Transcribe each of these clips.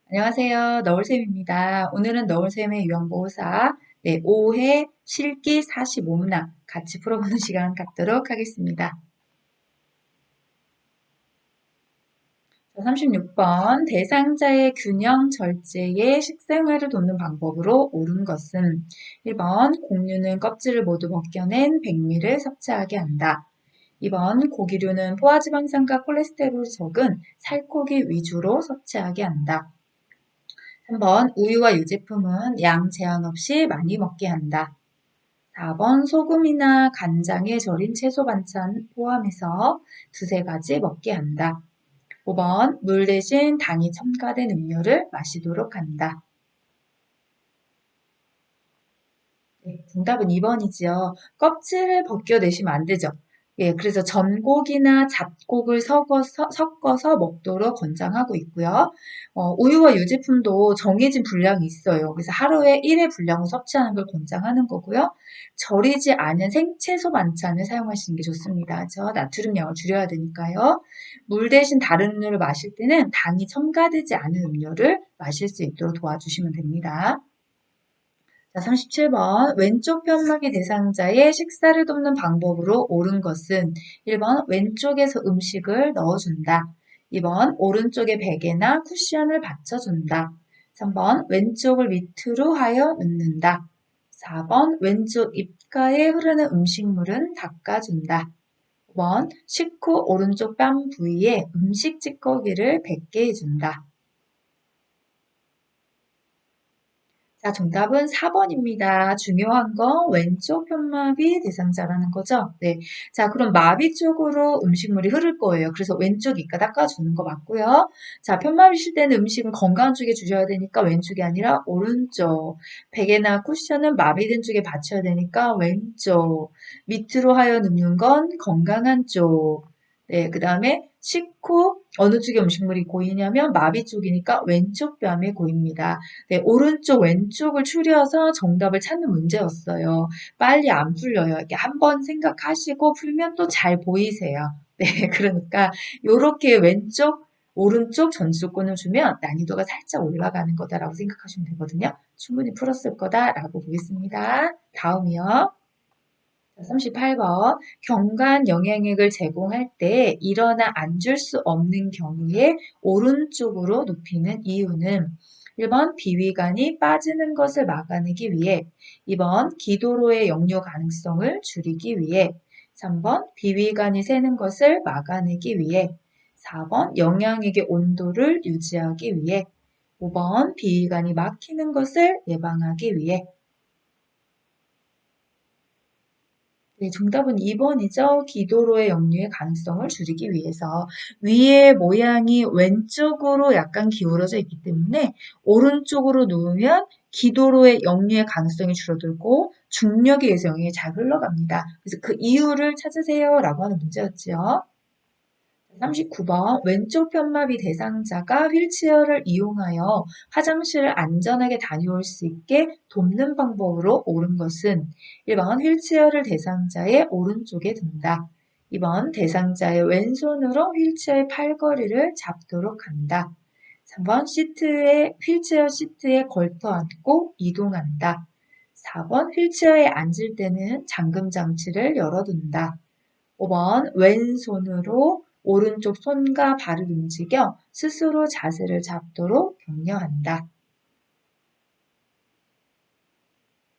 안녕하세요. 너울쌤입니다. 오늘은 너울쌤의 유형보호사 5회 실기 45문항 같이 풀어보는 시간 갖도록 하겠습니다. 36번 대상자의 균형 절제의 식생활을 돕는 방법으로 옳은 것은 1번 곡류는 껍질을 모두 벗겨낸 백미를 섭취하게 한다. 2번 고기류는 포화지방산과 콜레스테롤이 적은 살코기 위주로 섭취하게 한다. 3번 우유와 유제품은 양 제한 없이 많이 먹게 한다. 4번 소금이나 간장에 절인 채소 반찬 포함해서 두세 가지 먹게 한다. 5번 물 대신 당이 첨가된 음료를 마시도록 한다. 네, 정답은 2번이지요. 껍질을 벗겨내시면 안 되죠. 예, 그래서 전곡이나 잡곡을 섞어서 먹도록 권장하고 있고요. 우유와 유제품도 정해진 분량이 있어요. 그래서 하루에 1회 분량을 섭취하는 걸 권장하는 거고요. 절이지 않은 생채소 반찬을 사용하시는 게 좋습니다. 저 나트륨 양을 줄여야 되니까요. 물 대신 다른 음료를 마실 때는 당이 첨가되지 않은 음료를 마실 수 있도록 도와주시면 됩니다. 자, 37번 왼쪽 편막이 대상자의 식사를 돕는 방법으로 옳은 것은 1번 왼쪽에서 음식을 넣어준다. 2번 오른쪽에 베개나 쿠션을 받쳐준다. 3번 왼쪽을 밑으로 하여 눕는다. 4번 왼쪽 입가에 흐르는 음식물은 닦아준다. 5번 식후 오른쪽 뺨 부위에 음식 찌꺼기를 뱉게 해준다. 자, 정답은 4번입니다. 중요한 건 왼쪽 편마비 대상자라는 거죠. 네. 자, 그럼 마비 쪽으로 음식물이 흐를 거예요. 그래서 왼쪽 입가 닦아주는 거 맞고요. 자, 편마비실 때는 음식은 건강한 쪽에 주셔야 되니까 왼쪽이 아니라 오른쪽. 베개나 쿠션은 마비된 쪽에 받쳐야 되니까 왼쪽. 밑으로 하여 눕는 건 건강한 쪽. 네, 그 다음에 식후 어느 쪽에 음식물이 고이냐면 마비 쪽이니까 왼쪽 뺨에 고입니다. 네, 오른쪽, 왼쪽을 추려서 정답을 찾는 문제였어요. 빨리 안 풀려요. 이렇게 한번 생각하시고 풀면 또 잘 보이세요. 네, 그러니까 요렇게 왼쪽, 오른쪽 전수권을 주면 난이도가 살짝 올라가는 거다라고 생각하시면 되거든요. 충분히 풀었을 거다라고 보겠습니다. 다음이요. 38번 경관 영양액을 제공할 때 일어나 앉을 수 없는 경우에 오른쪽으로 눕히는 이유는 1번 비위관이 빠지는 것을 막아내기 위해 2번 기도로의 역류 가능성을 줄이기 위해 3번 비위관이 새는 것을 막아내기 위해 4번 영양액의 온도를 유지하기 위해 5번 비위관이 막히는 것을 예방하기 위해 네, 정답은 2번이죠. 기도로의 역류의 가능성을 줄이기 위해서 위의 모양이 왼쪽으로 약간 기울어져 있기 때문에 오른쪽으로 누우면 기도로의 역류의 가능성이 줄어들고 중력에 의해서 영역이 잘 흘러갑니다. 그래서 그 이유를 찾으세요라고 하는 문제였지요. 39번 왼쪽 편마비 대상자가 휠체어를 이용하여 화장실을 안전하게 다녀올 수 있게 돕는 방법으로 옳은 것은 1번 휠체어를 대상자의 오른쪽에 둔다. 2번 대상자의 왼손으로 휠체어의 팔걸이를 잡도록 한다. 3번 휠체어 시트에 걸터 앉고 이동한다. 4번 휠체어에 앉을 때는 잠금 장치를 열어둔다. 5번 왼손으로 오른쪽 손과 발을 움직여 스스로 자세를 잡도록 격려한다.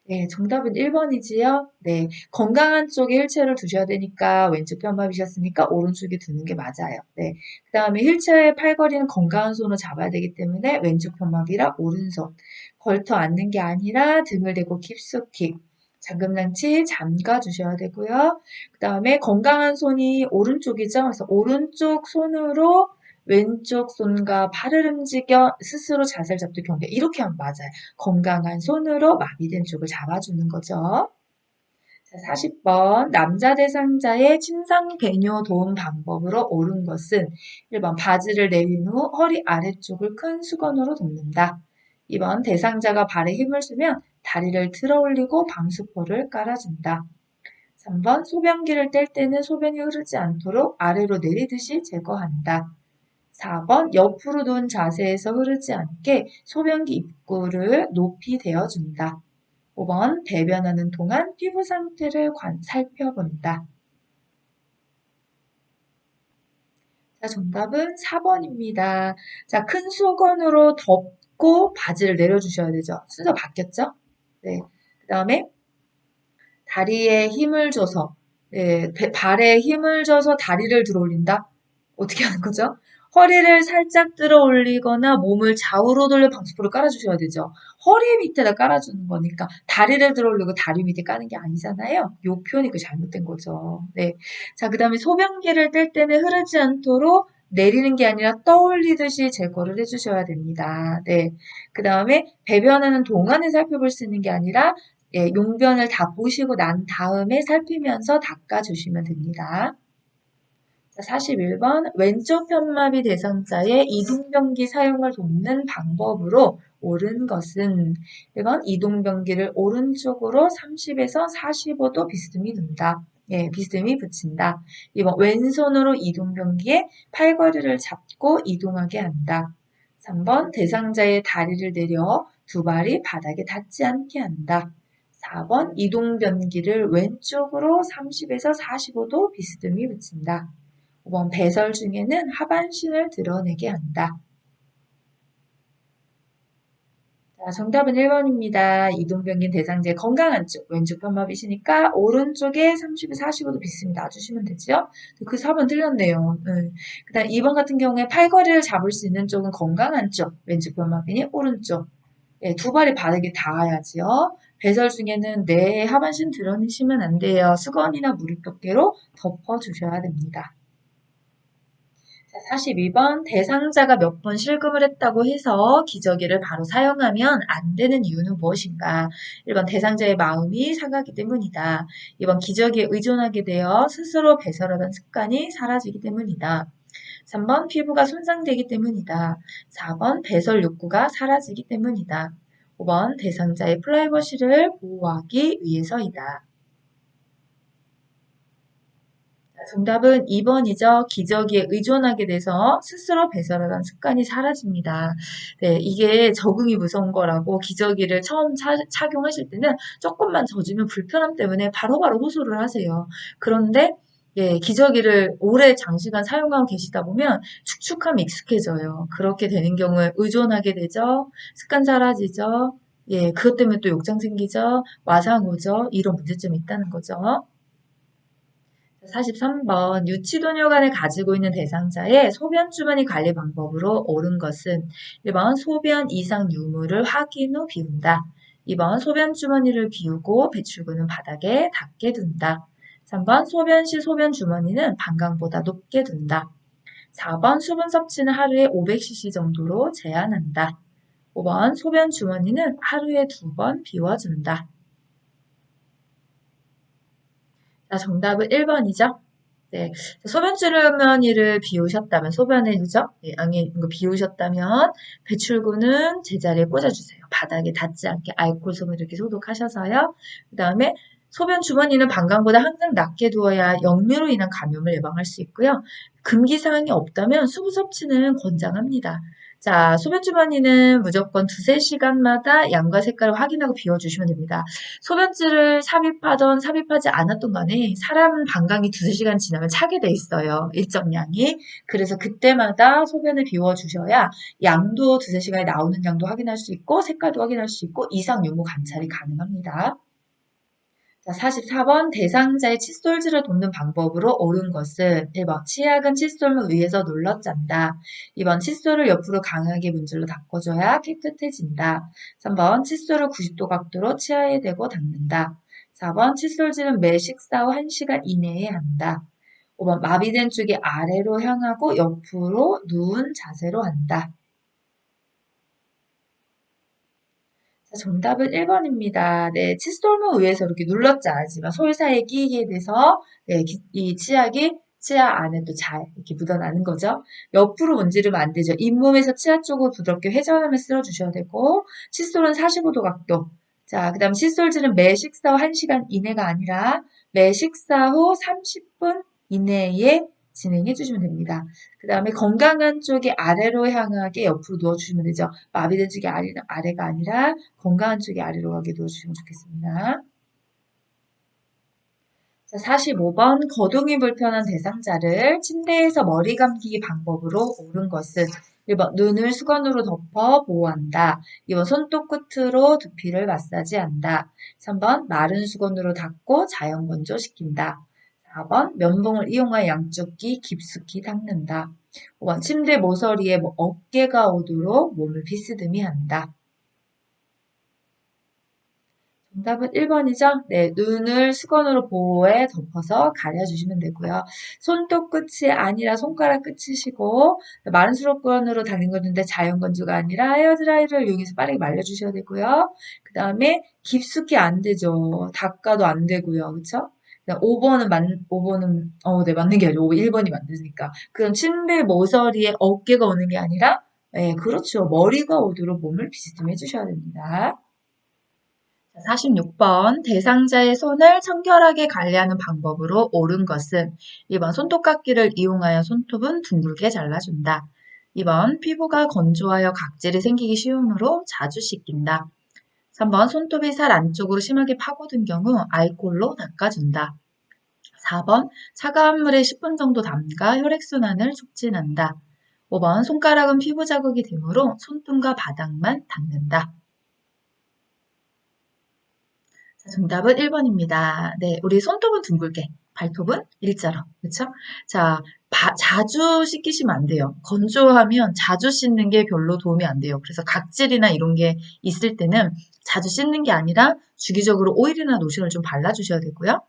네, 정답은 1번이지요. 네, 건강한 쪽에 휠체어를 두셔야 되니까 왼쪽 편밥이셨으니까 오른쪽에 두는 게 맞아요. 네, 그 다음에 휠체어의 팔걸이는 건강한 손으로 잡아야 되기 때문에 왼쪽 편밥이라 오른손. 걸터 앉는 게 아니라 등을 대고 깊숙이 잠금장치 잠가 주셔야 되고요. 그 다음에 건강한 손이 오른쪽이죠. 그래서 오른쪽 손으로 왼쪽 손과 발을 움직여 스스로 자세를 잡도 경계. 이렇게 하면 맞아요. 건강한 손으로 마비된 쪽을 잡아주는 거죠. 자, 40번 남자 대상자의 침상 배뇨 도움 방법으로 옳은 것은 1번 바지를 내린 후 허리 아래쪽을 큰 수건으로 덮는다. 2번 대상자가 발에 힘을 주면 다리를 들어 올리고 방수포를 깔아준다. 3번 소변기를 뗄 때는 소변이 흐르지 않도록 아래로 내리듯이 제거한다. 4번 옆으로 누운 자세에서 흐르지 않게 소변기 입구를 높이 대어준다. 5번 배변하는 동안 피부 상태를 살펴본다. 자, 정답은 4번입니다. 자, 큰 수건으로 덮고 바지를 내려주셔야 되죠. 순서 바뀌었죠? 네. 그 다음에 다리에 힘을 줘서, 네, 발에 힘을 줘서 다리를 들어 올린다? 어떻게 하는 거죠? 허리를 살짝 들어 올리거나 몸을 좌우로 돌려 방수포를 깔아주셔야 되죠. 허리 밑에다 깔아주는 거니까 다리를 들어 올리고 다리 밑에 까는 게 아니잖아요. 요 표현이 그 잘못된 거죠. 네. 자, 그 다음에 소변기를 뗄 때는 흐르지 않도록 내리는 게 아니라 떠올리듯이 제거를 해주셔야 됩니다. 네. 그 다음에 배변하는 동안에 살펴볼 수 있는 게 아니라 예, 용변을 다 보시고 난 다음에 살피면서 닦아주시면 됩니다. 자, 41번 왼쪽 편마비 대상자의 이동변기 사용을 돕는 방법으로 옳은 것은 1번 이동변기를 오른쪽으로 30에서 45도 비스듬히 둔다. 예, 비스듬히 붙인다. 2번 왼손으로 이동변기에 팔걸이를 잡고 이동하게 한다. 3번 대상자의 다리를 내려 두 발이 바닥에 닿지 않게 한다. 4번 이동변기를 왼쪽으로 30에서 45도 비스듬히 붙인다. 5번 배설 중에는 하반신을 드러내게 한다. 자, 정답은 1번입니다. 이동변기 대상자의 건강한 쪽, 왼쪽 편마비시니까 오른쪽에 30에서 45도 비스듬히 놔주시면 되죠. 그 4번 틀렸네요. 그 다음 2번 같은 경우에 팔걸이를 잡을 수 있는 쪽은 건강한 쪽, 왼쪽 편마비니 오른쪽. 네, 두 발이 바닥에 닿아야지요. 배설 중에는 내 하반신 드러내시면 안 돼요. 수건이나 무릎덮개로 덮어주셔야 됩니다. 자, 42번 대상자가 몇 번 실금을 했다고 해서 기저귀를 바로 사용하면 안 되는 이유는 무엇인가? 1번 대상자의 마음이 상하기 때문이다. 2번 기저귀에 의존하게 되어 스스로 배설하던 습관이 사라지기 때문이다. 3번 피부가 손상되기 때문이다. 4번 배설 욕구가 사라지기 때문이다. 5번 대상자의 프라이버시를 보호하기 위해서이다. 정답은 2번이죠. 기저귀에 의존하게 돼서 스스로 배설하던 습관이 사라집니다. 네, 이게 적응이 무서운 거라고 기저귀를 처음 착용하실 때는 조금만 젖으면 불편함 때문에 바로바로 호소를 하세요. 그런데 예, 기저귀를 오래 장시간 사용하고 계시다 보면 축축함이 익숙해져요. 그렇게 되는 경우에 의존하게 되죠. 습관 사라지죠. 예, 그것 때문에 또 욕장 생기죠. 와상 오죠. 이런 문제점이 있다는 거죠. 43번 유치도뇨간을 가지고 있는 대상자의 소변 주머니 관리 방법으로 옳은 것은 1번 소변 이상 유무를 확인 후 비운다. 2번 소변 주머니를 비우고 배출구는 바닥에 닿게 둔다. 3번 소변 시 소변 주머니는 방광보다 높게 둔다. 4번 수분 섭취는 하루에 500cc 정도로 제한한다. 5번 소변 주머니는 하루에 2번 비워준다. 자, 정답은 1번이죠. 네. 소변 주머니를 비우셨다면, 소변을, 그죠? 예, 이거 비우셨다면, 배출구는 제자리에 꽂아주세요. 바닥에 닿지 않게 알코올 솜을 이렇게 소독하셔서요. 그 다음에 소변 주머니는 방광보다 항상 낮게 두어야 역류로 인한 감염을 예방할 수 있고요. 금기사항이 없다면 수분 섭취는 권장합니다. 자, 소변 주머니는 무조건 두세 시간마다 양과 색깔을 확인하고 비워주시면 됩니다. 소변줄을 삽입하던 삽입하지 않았던 간에 사람 방광이 두세 시간 지나면 차게 돼 있어요. 일정량이. 그래서 그때마다 소변을 비워주셔야 양도 두세 시간에 나오는 양도 확인할 수 있고 색깔도 확인할 수 있고 이상 유무 관찰이 가능합니다. 자, 44번 대상자의 칫솔질을 돕는 방법으로 옳은 것은 1번 치약은 칫솔물 위에서 눌러 짠다. 2번 칫솔을 옆으로 강하게 문질러 닦아줘야 깨끗해진다. 3번 칫솔을 90도 각도로 치아에 대고 닦는다. 4번 칫솔질은 매 식사 후 1시간 이내에 한다. 5번 마비된 쪽이 아래로 향하고 옆으로 누운 자세로 한다. 자, 정답은 1번입니다. 네, 칫솔물 위에서 이렇게 눌렀자지만 솔 사이에 끼게 돼서 네, 이 치약이 치아 안에 또 잘 이렇게 묻어나는 거죠. 옆으로 문지르면 안 되죠. 잇몸에서 치아 쪽으로 부드럽게 회전하며 쓸어주셔야 되고 칫솔은 45도 각도. 자, 그 다음 칫솔질은 매 식사 후 1시간 이내가 아니라 매 식사 후 30분 이내에 진행해 주시면 됩니다. 그 다음에 건강한 쪽이 아래로 향하게 옆으로 누워주시면 되죠. 마비된 쪽이 아래가 아니라 건강한 쪽이 아래로 가게 누워주시면 좋겠습니다. 자, 45번 거동이 불편한 대상자를 침대에서 머리 감기 방법으로 옳은 것은 1번 눈을 수건으로 덮어 보호한다. 2번 손톱 끝으로 두피를 마사지한다. 3번 마른 수건으로 닦고 자연 건조시킨다. 4번 면봉을 이용하여 양쪽 귀 깊숙이 닦는다. 5번 침대 모서리에 어깨가 오도록 몸을 비스듬히 한다. 정답은 1번이죠? 네, 눈을 수건으로 보호해 덮어서 가려주시면 되고요. 손톱 끝이 아니라 손가락 끝이시고 마른 수건으로 닦는 건데 자연 건조가 아니라 헤어드라이를 이용해서 빠르게 말려주셔야 되고요. 그 다음에 깊숙이 안 되죠. 닦아도 안 되고요. 그쵸? 5번은, 네, 맞는 게 아니고 1번이 맞으니까. 그럼 침대 모서리에 어깨가 오는 게 아니라, 네, 그렇죠. 머리가 오도록 몸을 비스듬히 해주셔야 됩니다. 46번 대상자의 손을 청결하게 관리하는 방법으로 옳은 것은 2번 손톱깎이를 이용하여 손톱은 둥글게 잘라준다. 2번 피부가 건조하여 각질이 생기기 쉬우므로 자주 씻긴다. 3번 손톱이 살 안쪽으로 심하게 파고든 경우 알코올로 닦아준다. 4번 차가운 물에 10분 정도 담가 혈액순환을 촉진한다. 5번 손가락은 피부 자극이 되므로 손등과 바닥만 닦는다. 정답은 1번입니다. 네, 우리 손톱은 둥글게, 발톱은 일자로. 그쵸? 자, 자주 씻기시면 안 돼요. 건조하면 자주 씻는 게 별로 도움이 안 돼요. 그래서 각질이나 이런 게 있을 때는 자주 씻는 게 아니라 주기적으로 오일이나 로션을 좀 발라주셔야 되고요.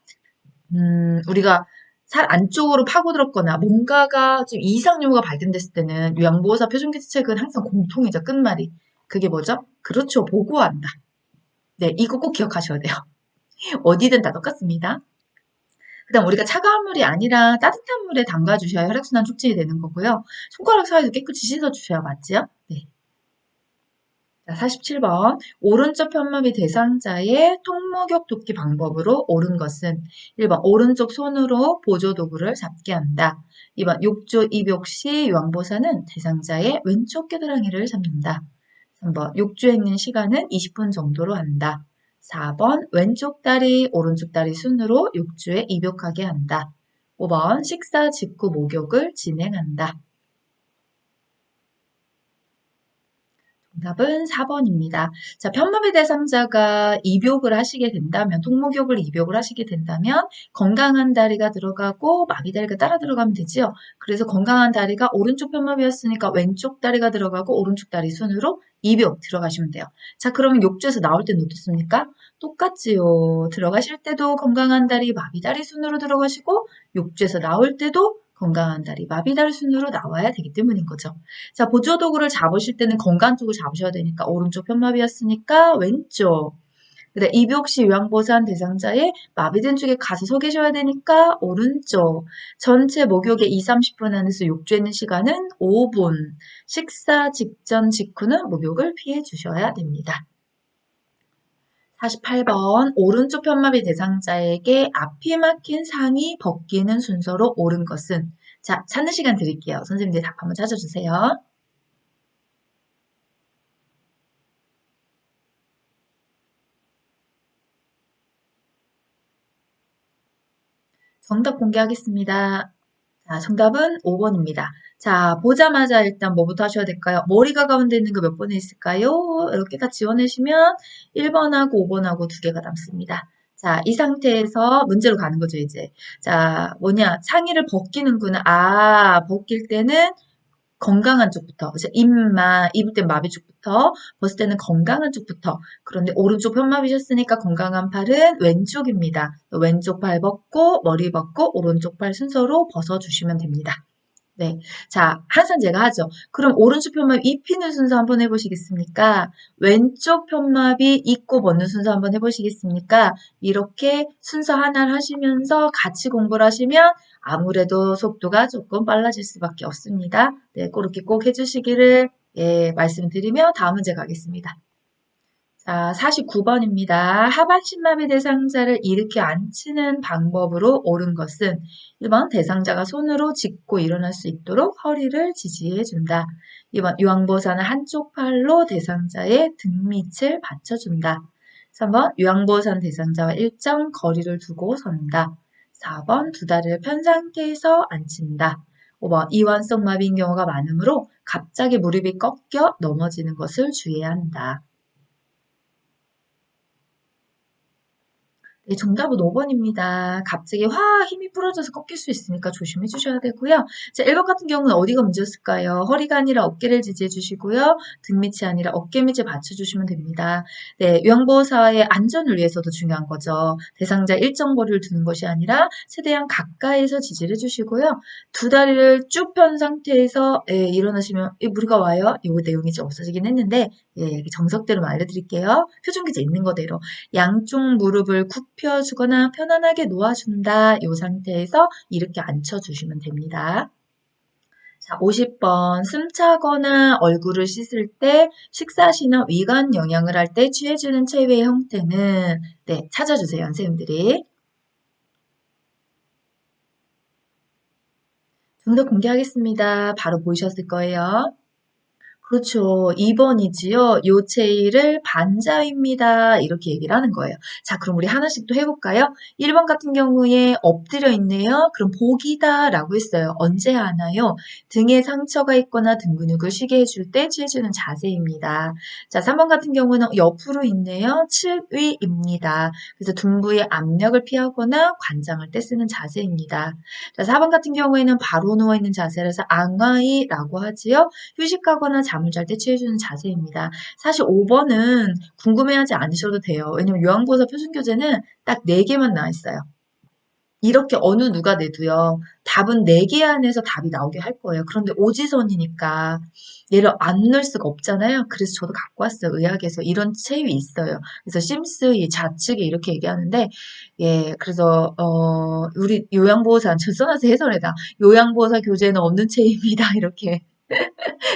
우리가 살 안쪽으로 파고들었거나 뭔가가 좀 이상 요소가 발견됐을 때는 요양보호사 표준규칙은 항상 공통이죠. 끝말이. 그게 뭐죠? 그렇죠. 보고한다. 네, 이거 꼭 기억하셔야 돼요. 어디든 다 똑같습니다. 그다음 우리가 차가운 물이 아니라 따뜻한 물에 담가주셔야 혈액순환 촉진이 되는 거고요. 손가락 사이도 깨끗이 씻어주셔야 맞지요? 네. 자, 47번. 오른쪽 편마비 대상자의 통목욕 돕기 방법으로 옳은 것은 1번 오른쪽 손으로 보조도구를 잡게 한다. 2번 욕조 입욕 시 요양보호사는 대상자의 왼쪽 겨드랑이를 잡는다. 3번 욕조에 있는 시간은 20분 정도로 한다. 4번 왼쪽 다리, 오른쪽 다리 순으로 욕조에 입욕하게 한다. 5번 식사 직후 목욕을 진행한다. 정답은 4번입니다. 자, 편마비 대상자가 입욕을 하시게 된다면, 통목욕을 입욕을 하시게 된다면 건강한 다리가 들어가고 마비 다리가 따라 들어가면 되지요. 그래서 건강한 다리가 오른쪽 편마비였으니까 왼쪽 다리가 들어가고 오른쪽 다리 순으로 입욕 들어가시면 돼요. 자, 그러면 욕조에서 나올 때는 어떻습니까? 똑같지요. 들어가실 때도 건강한 다리, 마비 다리 순으로 들어가시고 욕조에서 나올 때도 건강한 다리, 마비 다리 순으로 나와야 되기 때문인 거죠. 자, 보조도구를 잡으실 때는 건강 쪽을 잡으셔야 되니까 오른쪽 편마비였으니까 왼쪽. 근데 입욕 시 요양보호사 대상자의 마비된 쪽에 가서 서 계셔야 되니까 오른쪽. 전체 목욕의 2, 30분 안에서 욕조에 있는 시간은 5분. 식사 직전 직후는 목욕을 피해 주셔야 됩니다. 48번 오른쪽 편마비 대상자에게 앞이 막힌 상의 벗기는 순서로 옳은 것은 자, 찾는 시간 드릴게요. 선생님들 답 한번 찾아주세요. 정답 공개하겠습니다. 자, 정답은 5번입니다. 자, 보자마자 일단 뭐부터 하셔야 될까요? 머리가 가운데 있는 거 몇 번에 있을까요? 이렇게 다 지워내시면 1번하고 5번하고 두 개가 남습니다. 자, 이 상태에서 문제로 가는 거죠, 이제. 자, 뭐냐, 상의를 벗기는구나. 아, 벗길 때는 건강한 쪽부터, 이제 입을 땐 마비 쪽부터, 벗을 때는 건강한 쪽부터. 그런데 오른쪽 편마비셨으니까 건강한 팔은 왼쪽입니다. 왼쪽 팔 벗고, 머리 벗고, 오른쪽 팔 순서로 벗어주시면 됩니다. 네. 자, 항상 제가 하죠. 그럼 오른쪽 편마비 입히는 순서 한번 해보시겠습니까? 왼쪽 편마비 입고 벗는 순서 한번 해보시겠습니까? 이렇게 순서 하나를 하시면서 같이 공부를 하시면 아무래도 속도가 조금 빨라질 수밖에 없습니다. 네, 그렇게 꼭 해주시기를 예, 말씀드리며 다음 문제 가겠습니다. 자, 49번입니다. 하반신마비 대상자를 일으켜 앉히는 방법으로 옳은 것은 1번 대상자가 손으로 짚고 일어날 수 있도록 허리를 지지해 준다. 2번 요양보호사는 한쪽 팔로 대상자의 등밑을 받쳐준다. 3번 요양보호사는 대상자와 일정 거리를 두고 선다. 4번 두 다리를 편 상태에서 앉힌다. 5번 이완성 마비인 경우가 많으므로 갑자기 무릎이 꺾여 넘어지는 것을 주의해야 한다. 네, 정답은 5번입니다. 갑자기 힘이 풀어져서 꺾일 수 있으니까 조심해 주셔야 되고요. 자, 1번 같은 경우는 어디가 문제였을까요? 허리가 아니라 어깨를 지지해 주시고요. 등 밑이 아니라 어깨 밑을 받쳐주시면 됩니다. 네, 요양보호사의 안전을 위해서도 중요한 거죠. 대상자 일정 거리를 두는 것이 아니라 최대한 가까이서 지지를 해주시고요. 두 다리를 쭉 편 상태에서 일어나시면 무리가 와요. 이 내용이 좀 없어지긴 했는데 정석대로 알려드릴게요. 표준기제 있는 거대로. 양쪽 무릎을 굽혀주거나 편안하게 놓아준다. 이 상태에서 이렇게 앉혀주시면 됩니다. 자, 50번. 숨차거나 얼굴을 씻을 때 식사 시나 위관 영양을 할 때 취해주는 체위의 형태는 찾아주세요, 선생님들이. 정답 공개하겠습니다. 바로 보이셨을 거예요. 그렇죠. 2번이지요. 요체이를 반자입니다. 이렇게 얘기를 하는 거예요. 자, 그럼 우리 하나씩 또 해볼까요? 1번 같은 경우에 엎드려 있네요. 그럼 복이다 라고 했어요. 언제 하나요? 등에 상처가 있거나 등 근육을 쉬게 해줄 때 취해주는 자세입니다. 자, 3번 같은 경우는 옆으로 있네요. 칠위입니다. 그래서 둔부의 압력을 피하거나 관장할 때 쓰는 자세입니다. 자, 4번 같은 경우에는 바로 누워있는 자세라서 앙와이라고 하지요. 휴식하거나 잠을 잘 때 취해주는 자세입니다. 사실 5번은 궁금해하지 않으셔도 돼요. 왜냐면 요양보호사 표준교재는 딱 4개만 나와 있어요. 이렇게 어느 누가 내도요. 답은 4개 안에서 답이 나오게 할 거예요. 그런데 오지선이니까 얘를 안 넣을 수가 없잖아요. 그래서 저도 갖고 왔어요. 의학에서 이런 체위 있어요. 그래서 심스 이 좌측에 이렇게 얘기하는데 그래서 우리 요양보호사 저 써놔서 해설해다. 요양보호사 교재에는 없는 체위입니다. 이렇게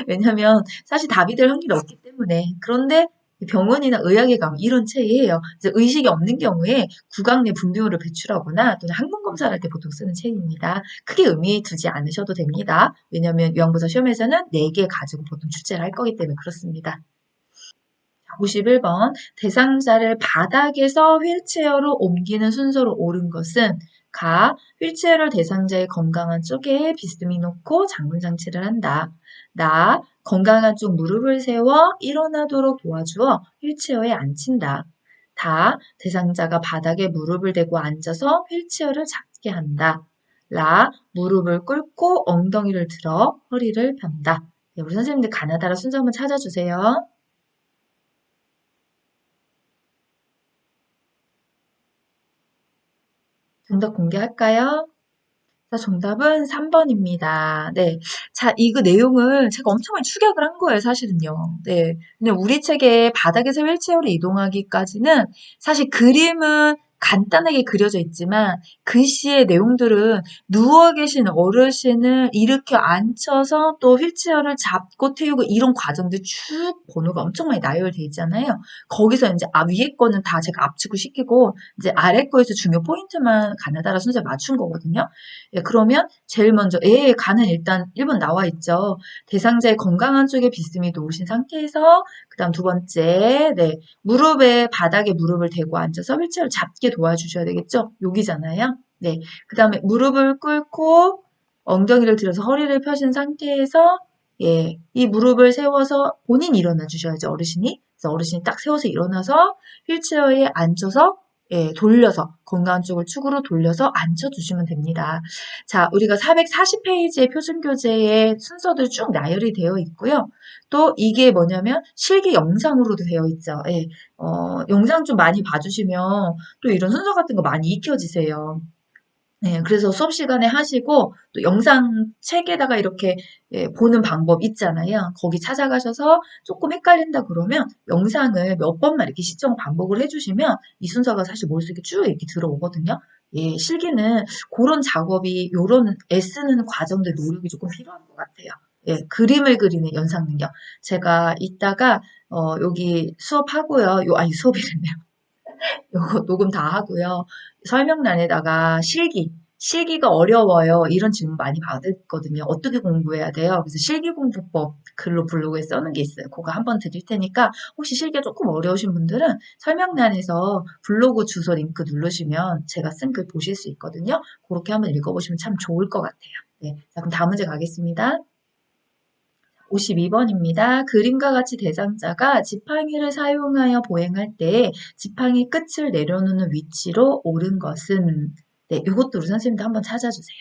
왜냐면 사실 답이 될 확률이 없기 때문에. 그런데 병원이나 의학에 가면 이런 체이해요. 의식이 없는 경우에 구강 내 분비물을 배출하거나 또는 항문 검사를 할 때 보통 쓰는 체입니다. 크게 의미 두지 않으셔도 됩니다. 왜냐하면 요양보호사 시험에서는 4개 가지고 보통 출제를 할 거기 때문에 그렇습니다. 51번 대상자를 바닥에서 휠체어로 옮기는 순서로 옳은 것은 가. 휠체어를 대상자의 건강한 쪽에 비스듬히 놓고 잠금 장치를 한다. 나. 건강한 쪽 무릎을 세워 일어나도록 도와주어 휠체어에 앉힌다. 다. 대상자가 바닥에 무릎을 대고 앉아서 휠체어를 잡게 한다. 라. 무릎을 꿇고 엉덩이를 들어 허리를 편다. 네, 우리 선생님들 가나다라 순서 한번 찾아주세요. 정답 공개할까요? 자, 정답은 3번입니다. 네. 자, 이거 내용을 제가 엄청 많이 축약을 한 거예요, 사실은요. 네. 근데 우리 책에 바닥에서 휠체어로 이동하기까지는 사실 그림은 간단하게 그려져 있지만 글씨의 내용들은 누워 계신 어르신을 일으켜 앉혀서 또 휠체어를 잡고 태우고 이런 과정들 쭉 번호가 엄청 많이 나열되어 있잖아요. 거기서 이제 위에 거는 다 제가 압축을 시키고 이제 아래 거에서 중요 포인트만 가나다라 순서에 맞춘 거거든요. 그러면 제일 먼저 간은 일단 1번 나와 있죠. 대상자의 건강한 쪽에 비스듬히 놓으신 상태에서 그다음 두 번째 무릎에 바닥에 무릎을 대고 앉아서 휠체어를 잡게 도와주셔야 되겠죠. 여기잖아요. 네. 그다음에 무릎을 꿇고 엉덩이를 들어서 허리를 펴신 상태에서 이 무릎을 세워서 본인이 일어나 주셔야죠. 어르신이. 그래서 어르신이 딱 세워서 일어나서 휠체어에 앉아서 돌려서 건강한 쪽을 축으로 돌려서 앉혀주시면 됩니다. 자, 우리가 440페이지의 표준교재에 순서들 쭉 나열이 되어 있고요. 또 이게 뭐냐면 실기 영상으로도 되어 있죠. 영상 좀 많이 봐주시면 또 이런 순서 같은 거 많이 익혀지세요. 네, 그래서 수업 시간에 하시고 또 영상 책에다가 이렇게 보는 방법 있잖아요. 거기 찾아가셔서 조금 헷갈린다 그러면 영상을 몇 번만 이렇게 시청 반복을 해주시면 이 순서가 사실 머릿속에 쭉 이렇게 들어오거든요. 실기는 그런 작업이 요런 애쓰는 과정들 노력이 조금 필요한 것 같아요. 예, 그림을 그리는 연상 능력. 제가 이따가 여기 수업하고요. 수업이랬네요. 요거 녹음 다 하고요. 설명란에다가 실기가 어려워요. 이런 질문 많이 받았거든요. 어떻게 공부해야 돼요? 그래서 실기공부법 글로 블로그에 써놓은 게 있어요. 그거 한번 드릴 테니까 혹시 실기가 조금 어려우신 분들은 설명란에서 블로그 주소 링크 누르시면 제가 쓴 글 보실 수 있거든요. 그렇게 한번 읽어보시면 참 좋을 것 같아요. 네, 자, 그럼 다음 문제 가겠습니다. 52번입니다. 그림과 같이 대상자가 지팡이를 사용하여 보행할 때 지팡이 끝을 내려놓는 위치로 옳은 것은 네, 이것도 우리 선생님도 한번 찾아주세요.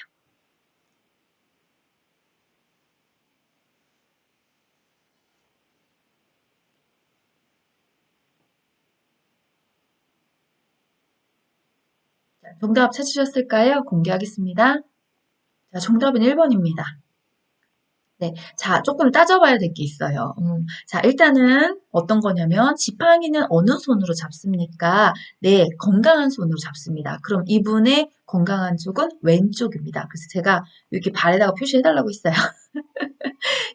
자, 정답 찾으셨을까요? 공개하겠습니다. 자, 정답은 1번입니다. 네. 자, 조금 따져봐야 될 게 있어요. 자, 일단은 어떤 거냐면, 지팡이는 어느 손으로 잡습니까? 네, 건강한 손으로 잡습니다. 그럼 이분의 건강한 쪽은 왼쪽입니다. 그래서 제가 이렇게 발에다가 표시해달라고 했어요.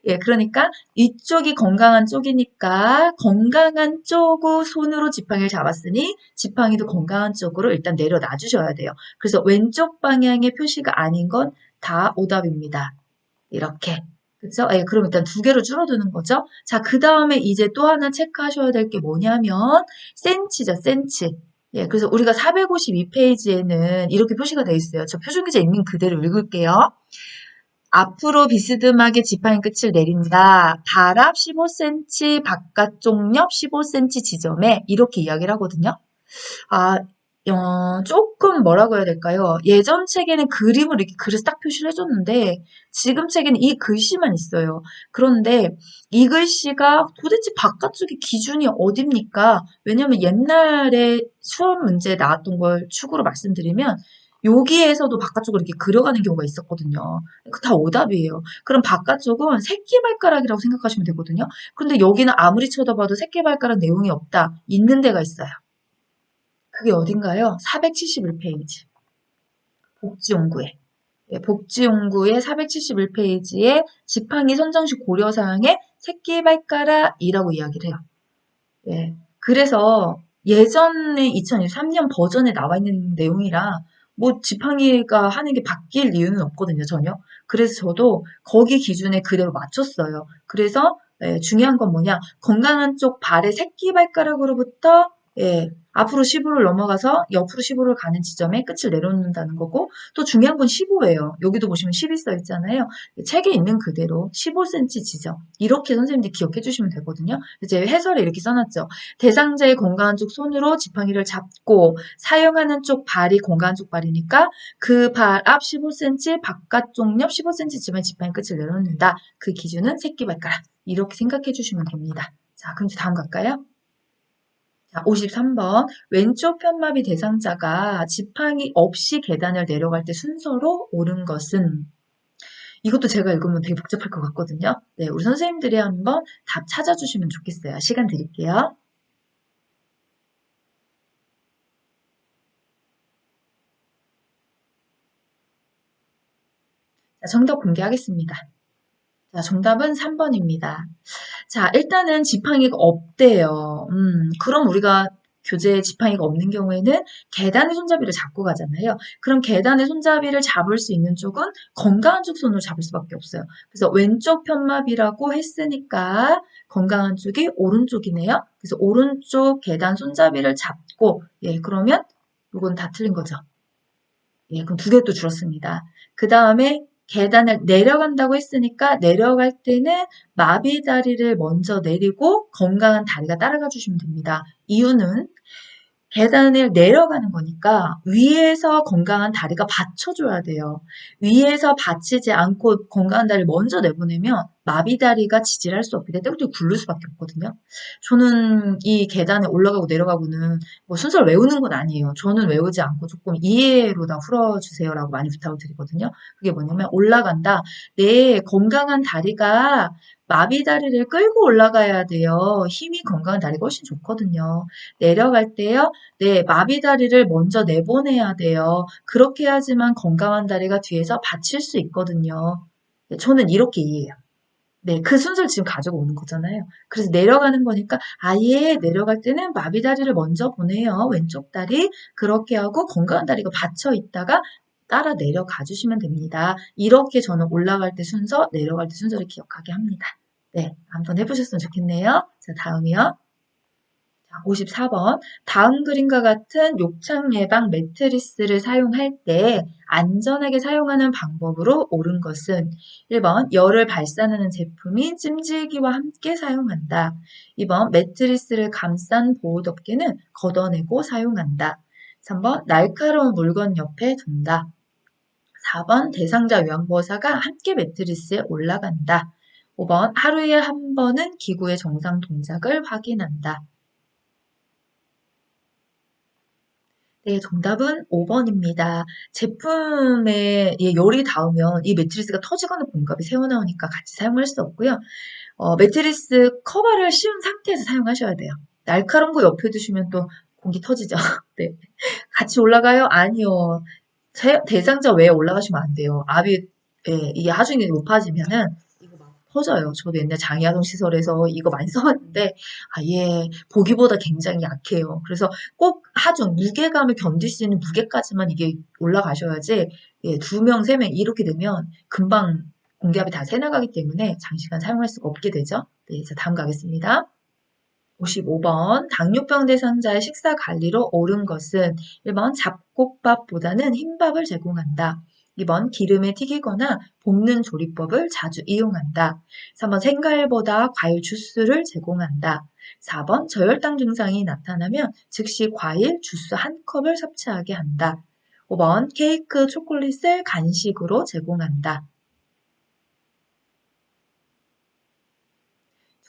예, 그러니까 이쪽이 건강한 쪽이니까 건강한 쪽으로 손으로 지팡이를 잡았으니 지팡이도 건강한 쪽으로 일단 내려놔 주셔야 돼요. 그래서 왼쪽 방향의 표시가 아닌 건 다 오답입니다. 이렇게. 그죠? 예, 그럼 일단 두 개로 줄어드는 거죠. 자, 그 다음에 이제 또 하나 체크하셔야 될 게 뭐냐면, 센치죠, 센치. 예, 그래서 우리가 452페이지에는 이렇게 표시가 되어 있어요. 저 표준기자 있는 그대로 읽을게요. 앞으로 비스듬하게 지팡이 끝을 내린다. 발 앞 15cm, 바깥쪽 옆 15cm 지점에 이렇게 이야기를 하거든요. 아, 조금 뭐라고 해야 될까요? 예전 책에는 그림을 이렇게 글에서 딱 표시를 해줬는데, 지금 책에는 이 글씨만 있어요. 그런데 이 글씨가 도대체 바깥쪽의 기준이 어딥니까? 왜냐면 옛날에 수험 문제에 나왔던 걸 축으로 말씀드리면, 여기에서도 바깥쪽으로 이렇게 그려가는 경우가 있었거든요. 그 다 오답이에요. 그럼 바깥쪽은 새끼발가락이라고 생각하시면 되거든요. 근데 여기는 아무리 쳐다봐도 새끼발가락 내용이 없다. 있는 데가 있어요. 그게 어딘가요? 471페이지. 복지용구에. 예, 복지용구의 471페이지에 지팡이 선정식 고려사항에 새끼발가락이라고 이야기를 해요. 예. 그래서 예전에 2023년 버전에 나와 있는 내용이라 뭐 지팡이가 하는 게 바뀔 이유는 없거든요, 전혀. 그래서 저도 거기 기준에 그대로 맞췄어요. 그래서 예, 중요한 건 뭐냐? 건강한 쪽 발의 새끼발가락으로부터 예, 앞으로 15를 넘어가서 옆으로 15를 가는 지점에 끝을 내려놓는다는 거고 또 중요한 건 15예요. 여기도 보시면 10이 써 있잖아요. 책에 있는 그대로 15cm 지점. 이렇게 선생님들이 기억해 주시면 되거든요. 이제 해설에 이렇게 써놨죠. 대상자의 건강한 쪽 손으로 지팡이를 잡고 사용하는 쪽 발이 건강한 쪽 발이니까 그 발 앞 15cm, 바깥쪽 옆 15cm쯤에 지팡이 끝을 내려놓는다. 그 기준은 새끼발가락. 이렇게 생각해 주시면 됩니다. 자, 그럼 이제 다음 갈까요? 자, 53번. 왼쪽 편마비 대상자가 지팡이 없이 계단을 내려갈 때 순서로 옳은 것은 이것도 제가 읽으면 되게 복잡할 것 같거든요. 네, 우리 선생님들이 한번 답 찾아주시면 좋겠어요. 시간 드릴게요. 자, 정답 공개하겠습니다. 자, 정답은 3번입니다. 자, 일단은 지팡이가 없대요. 그럼 우리가 교재에 지팡이가 없는 경우에는 계단의 손잡이를 잡고 가잖아요. 그럼 계단의 손잡이를 잡을 수 있는 쪽은 건강한 쪽 손으로 잡을 수밖에 없어요. 그래서 왼쪽 편마비라고 했으니까 건강한 쪽이 오른쪽이네요. 그래서 오른쪽 계단 손잡이를 잡고, 예, 그러면 이건 다 틀린 거죠. 예, 그럼 두 개 또 줄었습니다. 그 다음에 계단을 내려간다고 했으니까 내려갈 때는 마비 다리를 먼저 내리고 건강한 다리가 따라가 주시면 됩니다. 이유는 계단을 내려가는 거니까 위에서 건강한 다리가 받쳐줘야 돼요. 위에서 받치지 않고 건강한 다리를 먼저 내보내면 마비 다리가 지지를 할 수 없기 때문에 떼굴떼굴 굴를 수밖에 없거든요. 저는 이 계단에 올라가고 내려가고는 뭐 순서를 외우는 건 아니에요. 저는 외우지 않고 조금 이해로 다 풀어주세요라고 많이 부탁을 드리거든요. 그게 뭐냐면 올라간다. 내 건강한 다리가 마비 다리를 끌고 올라가야 돼요. 힘이 건강한 다리가 훨씬 좋거든요. 내려갈 때요. 네, 마비 다리를 먼저 내보내야 돼요. 그렇게 해야지만 건강한 다리가 뒤에서 받칠 수 있거든요. 네, 저는 이렇게 이해해요. 네, 그 순서를 지금 가지고 오는 거잖아요. 그래서 내려가는 거니까 아예 내려갈 때는 마비 다리를 먼저 보내요. 왼쪽 다리. 그렇게 하고 건강한 다리가 받쳐 있다가 따라 내려가 주시면 됩니다. 이렇게 저는 올라갈 때 순서, 내려갈 때 순서를 기억하게 합니다. 네, 한번 해보셨으면 좋겠네요. 자, 다음이요. 자, 54번. 다음 그림과 같은 욕창 예방 매트리스를 사용할 때 안전하게 사용하는 방법으로 옳은 것은 1번 열을 발산하는 제품이 찜질기와 함께 사용한다. 2번 매트리스를 감싼 보호덮개는 걷어내고 사용한다. 3번 날카로운 물건 옆에 둔다. 4번 대상자 요양보호사가 함께 매트리스에 올라간다. 5번 하루에 한 번은 기구의 정상 동작을 확인한다. 네, 정답은 5번입니다. 제품에 열이 닿으면 이 매트리스가 터지거나 공갑이 새어나오니까 같이 사용할 수 없고요. 매트리스 커버를 씌운 상태에서 사용하셔야 돼요. 날카로운 거 옆에 두시면 또 공기 터지죠. 네. 같이 올라가요? 아니요. 대상자 외에 올라가시면 안 돼요. 압이, 예, 이게 하중이 높아지면은 이거 막 터져요. 저도 옛날 장애아동 시설에서 이거 많이 써봤는데, 아예 보기보다 굉장히 약해요. 그래서 꼭 하중, 무게감을 견딜 수 있는 무게까지만 이게 올라가셔야지, 예, 2명, 3명 이렇게 되면 금방 공기압이 다 새나가기 때문에 장시간 사용할 수가 없게 되죠. 네, 자, 다음 가겠습니다. 55번 당뇨병 대상자의 식사 관리로 옳은 것은 1번 잡곡밥보다는 흰밥을 제공한다. 2번 기름에 튀기거나 볶는 조리법을 자주 이용한다. 3번 생과일보다 과일 주스를 제공한다. 4번 저혈당 증상이 나타나면 즉시 과일 주스 한 컵을 섭취하게 한다. 5번 케이크, 초콜릿을 간식으로 제공한다.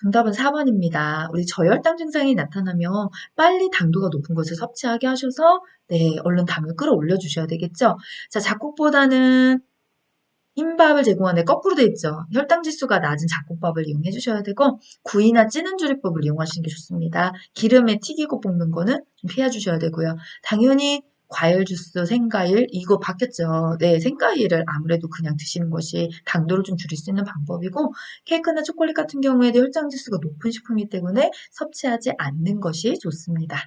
정답은 4번입니다. 우리 저혈당 증상이 나타나면 빨리 당도가 높은 것을 섭취하게 하셔서 네, 얼른 당을 끌어올려 주셔야 되겠죠. 자, 잡곡보다는 흰밥을 제공하는데 거꾸로 돼 있죠. 혈당 지수가 낮은 잡곡밥을 이용해 주셔야 되고 구이나 찌는 조리법을 이용하시는 게 좋습니다. 기름에 튀기고 볶는 거는 좀 피해 주셔야 되고요. 당연히 과일 주스, 생과일 이거 바뀌었죠. 네, 생과일을 아무래도 그냥 드시는 것이 당도를 좀 줄일 수 있는 방법이고 케이크나 초콜릿 같은 경우에도 혈당 지수가 높은 식품이기 때문에 섭취하지 않는 것이 좋습니다.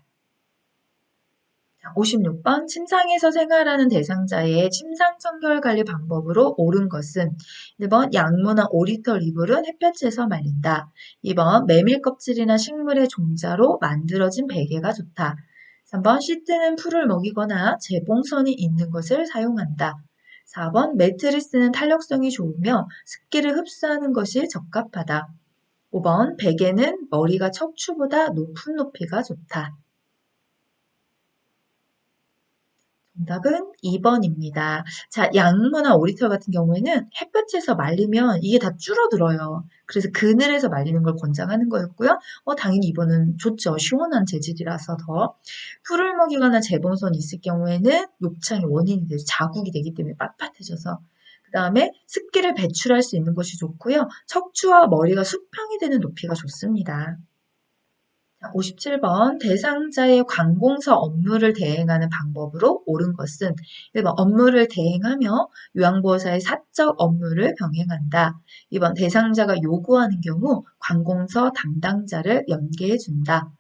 56번 침상에서 생활하는 대상자의 침상 청결 관리 방법으로 옳은 것은 1번 양모나 오리털 이불은 햇볕에서 말린다. 2번 메밀 껍질이나 식물의 종자로 만들어진 베개가 좋다. 3번 시트는 풀을 먹이거나 재봉선이 있는 것을 사용한다. 4번 매트리스는 탄력성이 좋으며 습기를 흡수하는 것이 적합하다. 5번 베개는 머리가 척추보다 높은 높이가 좋다. 정답은 2번입니다. 자, 양모나 오리털 같은 경우에는 햇볕에서 말리면 이게 다 줄어들어요. 그래서 그늘에서 말리는 걸 권장하는 거였고요. 당연히 2번은 좋죠. 시원한 재질이라서 더. 풀을 먹이거나 재봉선이 있을 경우에는 욕창의 원인이 돼서 자국이 되기 때문에 빳빳해져서. 그 다음에 습기를 배출할 수 있는 것이 좋고요. 척추와 머리가 수평이 되는 높이가 좋습니다. 57번 대상자의 관공서 업무를 대행하는 방법으로 옳은 것은 1번 업무를 대행하며 요양보호사의 사적 업무를 병행한다. 2번 대상자가 요구하는 경우 관공서 담당자를 연계해 준다.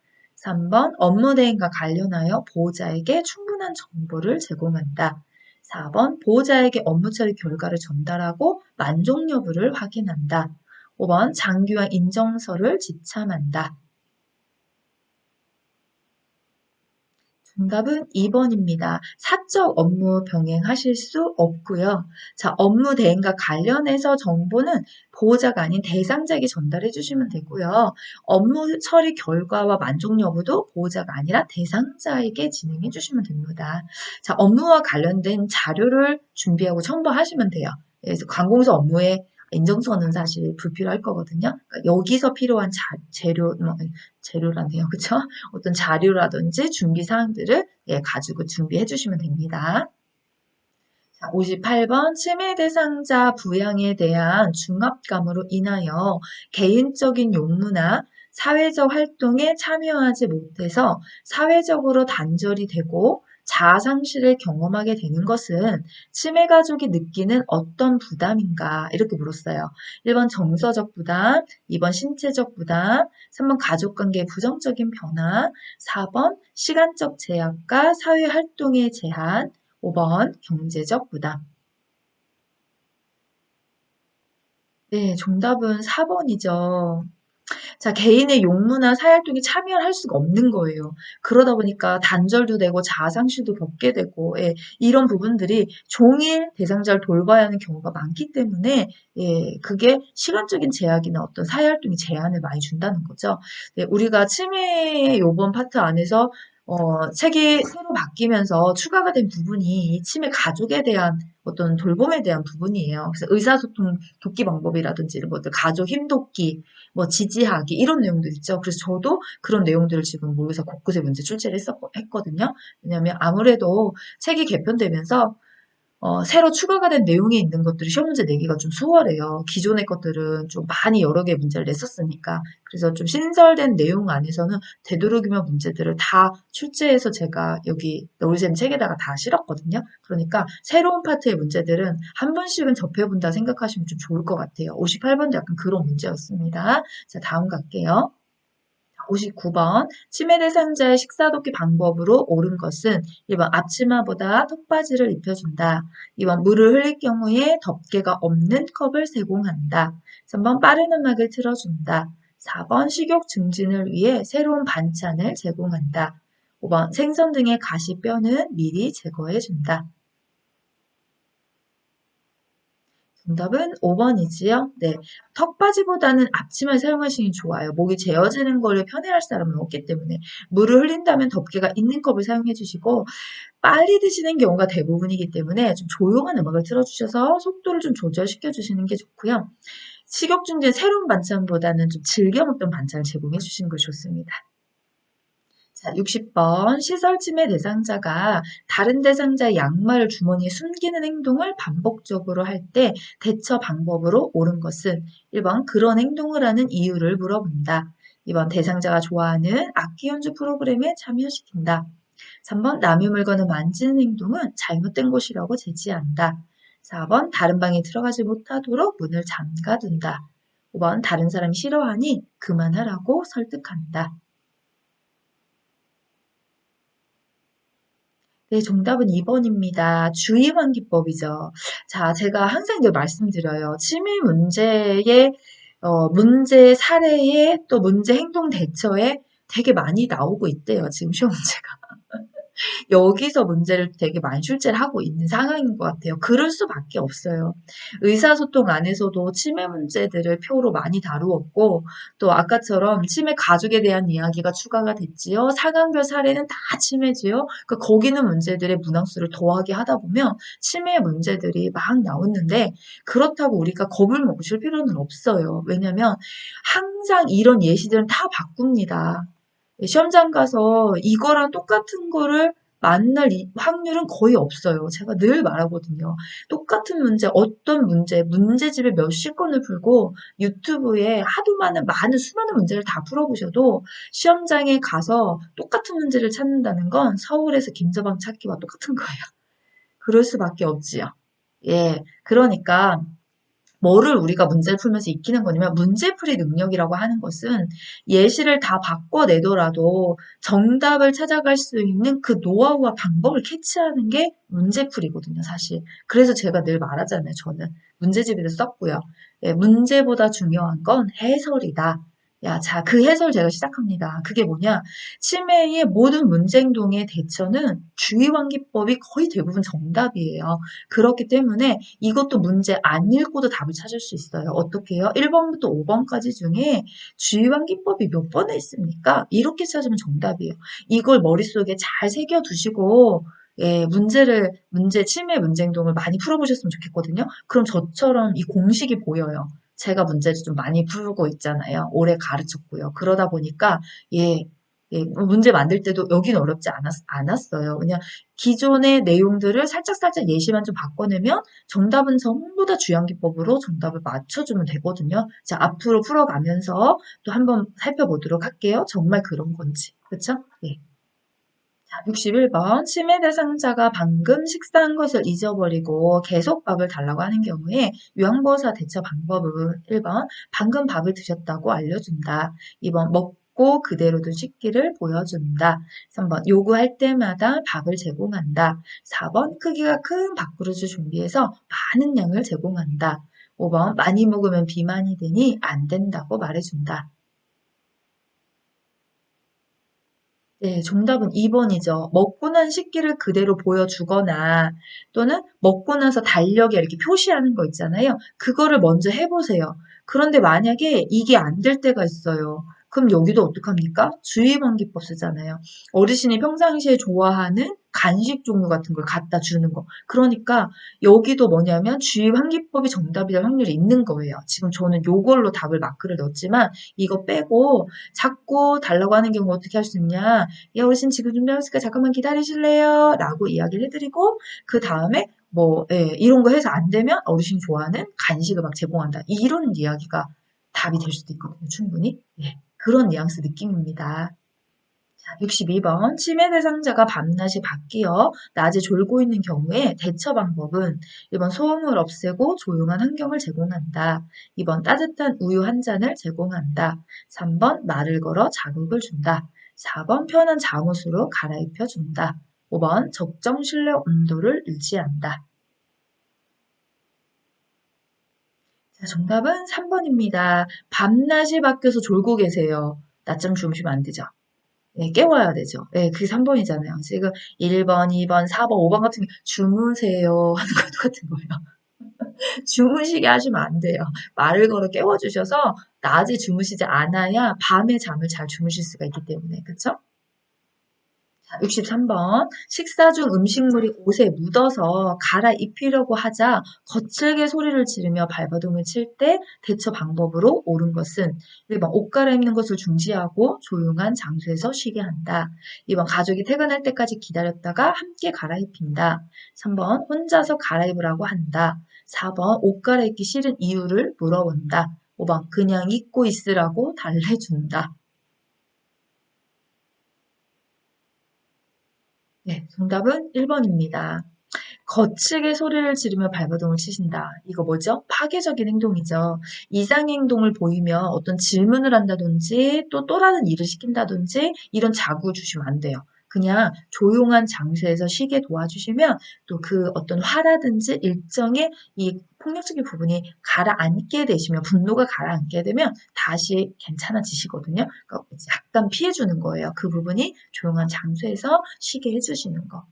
3번 업무 대행과 관련하여 보호자에게 충분한 정보를 제공한다. 4번 보호자에게 업무 처리 결과를 전달하고 만족 여부를 확인한다. 5번 장기와 인정서를 지참한다. 정답은 2번입니다. 사적 업무 병행하실 수 없고요. 자, 업무 대행과 관련해서 정보는 보호자가 아닌 대상자에게 전달해 주시면 되고요. 업무 처리 결과와 만족 여부도 보호자가 아니라 대상자에게 진행해 주시면 됩니다. 자, 업무와 관련된 자료를 준비하고 첨부하시면 돼요. 그래서 관공서 업무에 인정서는 사실 불필요할 거거든요. 그러니까 여기서 필요한 재료라네요. 그쵸? 어떤 자료라든지 준비 사항들을 가지고 준비해 주시면 됩니다. 자, 58번 치매 대상자 부양에 대한 중압감으로 인하여 개인적인 용무나 사회적 활동에 참여하지 못해서 사회적으로 단절이 되고 자아 상실을 경험하게 되는 것은 치매 가족이 느끼는 어떤 부담인가? 이렇게 물었어요. 1번 정서적 부담, 2번 신체적 부담, 3번 가족 관계의 부정적인 변화, 4번 시간적 제약과 사회 활동의 제한, 5번 경제적 부담. 네, 정답은 4번이죠. 자, 개인의 용무나 사활동에 참여를 할 수가 없는 거예요. 그러다 보니까 단절도 되고 자아상실도 겪게 되고, 예, 이런 부분들이 종일 대상자를 돌봐야 하는 경우가 많기 때문에, 예, 그게 시간적인 제약이나 어떤 사회활동에 제한을 많이 준다는 거죠. 네, 우리가 치매의 요번 파트 안에서 책이 새로 바뀌면서 추가가 된 부분이 이 치매 가족에 대한 어떤 돌봄에 대한 부분이에요. 그래서 의사소통 돕기 방법이라든지 이런 것들, 가족 힘돕기, 뭐 지지하기 이런 내용들 있죠. 그래서 저도 그런 내용들을 지금 모의고사 곳곳에 문제 출제를 했거든요. 왜냐하면 아무래도 책이 개편되면서 새로 추가가 된 내용이 있는 것들이 시험 문제 내기가 좀 수월해요. 기존의 것들은 좀 많이 여러 개의 문제를 냈었으니까. 그래서 좀 신설된 내용 안에서는 되도록이면 문제들을 다 출제해서 제가 여기 너울쌤 책에다가 다 실었거든요. 그러니까 새로운 파트의 문제들은 한 번씩은 접해본다 생각하시면 좀 좋을 것 같아요. 58번도 약간 그런 문제였습니다. 자, 다음 갈게요. 59번 치매 대상자의 식사도끼 방법으로 옳은 것은 1번 앞치마보다 턱바지를 입혀준다. 2번 물을 흘릴 경우에 덮개가 없는 컵을 제공한다. 3번 빠른 음악을 틀어준다. 4번 식욕 증진을 위해 새로운 반찬을 제공한다. 5번 생선 등의 가시뼈는 미리 제거해준다. 정답은 5번이지요. 네. 턱받이보다는 앞치마를 사용하시는 게 좋아요. 목이 재어지는 거를 편해할 사람은 없기 때문에 물을 흘린다면 덮개가 있는 컵을 사용해 주시고 빨리 드시는 경우가 대부분이기 때문에 좀 조용한 음악을 틀어주셔서 속도를 좀 조절시켜 주시는 게 좋고요. 식욕 중진 새로운 반찬보다는 좀 즐겨 먹던 반찬을 제공해 주시는 것이 좋습니다. 자, 60번 시설 침해 대상자가 다른 대상자의 양말을 주머니에 숨기는 행동을 반복적으로 할 때 대처 방법으로 옳은 것은 1번 그런 행동을 하는 이유를 물어본다. 2번 대상자가 좋아하는 악기 연주 프로그램에 참여시킨다. 3번 남의 물건을 만지는 행동은 잘못된 것이라고 제지한다. 4번 다른 방에 들어가지 못하도록 문을 잠가둔다. 5번 다른 사람이 싫어하니 그만하라고 설득한다. 네, 정답은 2번입니다. 주의환기법이죠. 자, 제가 항상 이제 말씀드려요. 치매 문제의, 문제 사례에 또 문제 행동 대처에 되게 많이 나오고 있대요. 지금 시험 문제가. 여기서 문제를 되게 많이 출제를 하고 있는 상황인 것 같아요. 그럴 수밖에 없어요. 의사소통 안에서도 치매 문제들을 표로 많이 다루었고, 또 아까처럼 치매 가족에 대한 이야기가 추가가 됐지요. 상황별 사례는 다 치매지요. 그러니까 거기는 문제들의 문항수를 더하게 하다 보면 치매 문제들이 막 나오는데, 그렇다고 우리가 겁을 먹으실 필요는 없어요. 왜냐면 항상 이런 예시들은 다 바꿉니다. 시험장 가서 이거랑 똑같은 거를 만날 확률은 거의 없어요. 제가 늘 말하거든요. 똑같은 문제, 어떤 문제, 문제집에 몇십 건을 풀고 유튜브에 하도 많은 수많은 문제를 다 풀어보셔도 시험장에 가서 똑같은 문제를 찾는다는 건 서울에서 김서방 찾기와 똑같은 거예요. 그럴 수밖에 없지요. 예, 그러니까 뭐를 우리가 문제를 풀면서 익히는 거냐면 문제풀이 능력이라고 하는 것은 예시를 다 바꿔내더라도 정답을 찾아갈 수 있는 그 노하우와 방법을 캐치하는 게 문제풀이거든요, 사실. 그래서 제가 늘 말하잖아요, 저는. 문제집에도 썼고요. 예, 문제보다 중요한 건 해설이다. 야, 자, 그 해설 제가 시작합니다. 그게 뭐냐? 치매의 모든 문제 행동의 대처는 주의환기법이 거의 대부분 정답이에요. 그렇기 때문에 이것도 문제 안 읽고도 답을 찾을 수 있어요. 어떻게 해요? 1번부터 5번까지 중에 주의환기법이 몇 번에 있습니까? 이렇게 찾으면 정답이에요. 이걸 머릿속에 잘 새겨두시고 예, 치매 문제 행동을 많이 풀어보셨으면 좋겠거든요. 그럼 저처럼 이 공식이 보여요. 제가 문제를 좀 많이 풀고 있잖아요. 오래 가르쳤고요. 그러다 보니까 예, 문제 만들 때도 여긴 어렵지 않았어요. 그냥 기존의 내용들을 살짝살짝 예시만 좀 바꿔내면 정답은 전부 다 주연기법으로 정답을 맞춰주면 되거든요. 자, 앞으로 풀어가면서 또 한번 살펴보도록 할게요. 정말 그런 건지. 그쵸? 예. 61번 치매 대상자가 방금 식사한 것을 잊어버리고 계속 밥을 달라고 하는 경우에 요양보호사 대처 방법은 1번 방금 밥을 드셨다고 알려준다. 2번 먹고 그대로 둔 식기를 보여준다. 3번 요구할 때마다 밥을 제공한다. 4번 크기가 큰 밥그릇을 준비해서 많은 양을 제공한다. 5번 많이 먹으면 비만이 되니 안 된다고 말해준다. 네, 정답은 2번이죠. 먹고 난 식기를 그대로 보여주거나 또는 먹고 나서 달력에 이렇게 표시하는 거 있잖아요. 그거를 먼저 해보세요. 그런데 만약에 이게 안 될 때가 있어요. 그럼 여기도 어떡합니까? 주의방기법 쓰잖아요. 어르신이 평상시에 좋아하는 간식 종류 같은 걸 갖다 주는 거. 그러니까 여기도 뭐냐면 주의환기법이 정답이 될 확률이 있는 거예요. 지금 저는 요걸로 답을 마크를 넣었지만 이거 빼고 자꾸 달라고 하는 경우 어떻게 할 수 있냐? 야, 어르신 지금 준비하셨으니까 잠깐만 기다리실래요? 라고 이야기를 해드리고, 그 다음에 뭐, 예, 이런 거 해서 안 되면 어르신이 좋아하는 간식을 막 제공한다. 이런 이야기가 답이 될 수도 있거든요, 충분히. 예, 그런 뉘앙스 느낌입니다. 62번 치매 대상자가 밤낮이 바뀌어 낮에 졸고 있는 경우에 대처 방법은 1번 소음을 없애고 조용한 환경을 제공한다. 2번 따뜻한 우유 한 잔을 제공한다. 3번 말을 걸어 자극을 준다. 4번 편한 잠옷으로 갈아입혀 준다. 5번 적정 실내 온도를 유지한다. 자, 정답은 3번입니다. 밤낮이 바뀌어서 졸고 계세요. 낮잠 주무시면 안 되죠. 네, 깨워야 되죠. 네, 그게 3번이잖아요. 지금 1번, 2번, 4번, 5번 같은 게 주무세요 하는 거 똑같은 거예요. 주무시게 하시면 안 돼요. 말을 걸어 깨워주셔서 낮에 주무시지 않아야 밤에 잠을 잘 주무실 수가 있기 때문에. 그쵸? 63번. 식사 중 음식물이 옷에 묻어서 갈아입히려고 하자 거칠게 소리를 지르며 발버둥을 칠 때 대처 방법으로 옳은 것은 1번 옷 갈아입는 것을 중지하고 조용한 장소에서 쉬게 한다. 2번 가족이 퇴근할 때까지 기다렸다가 함께 갈아입힌다. 3번 혼자서 갈아입으라고 한다. 4번 옷 갈아입기 싫은 이유를 물어본다. 5번 그냥 입고 있으라고 달래준다. 네, 정답은 1번입니다. 거칠게 소리를 지르며 발버둥을 치신다. 이거 뭐죠? 파괴적인 행동이죠. 이상 행동을 보이면 어떤 질문을 한다든지 또 라는 일을 시킨다든지 이런 자극을 주시면 안 돼요. 그냥 조용한 장소에서 쉬게 도와주시면 또 그 어떤 화라든지 일정의 이 폭력적인 부분이 가라앉게 되시면 분노가 가라앉게 되면 다시 괜찮아지시거든요. 그러니까 약간 피해주는 거예요. 그 부분이 조용한 장소에서 쉬게 해주시는 거.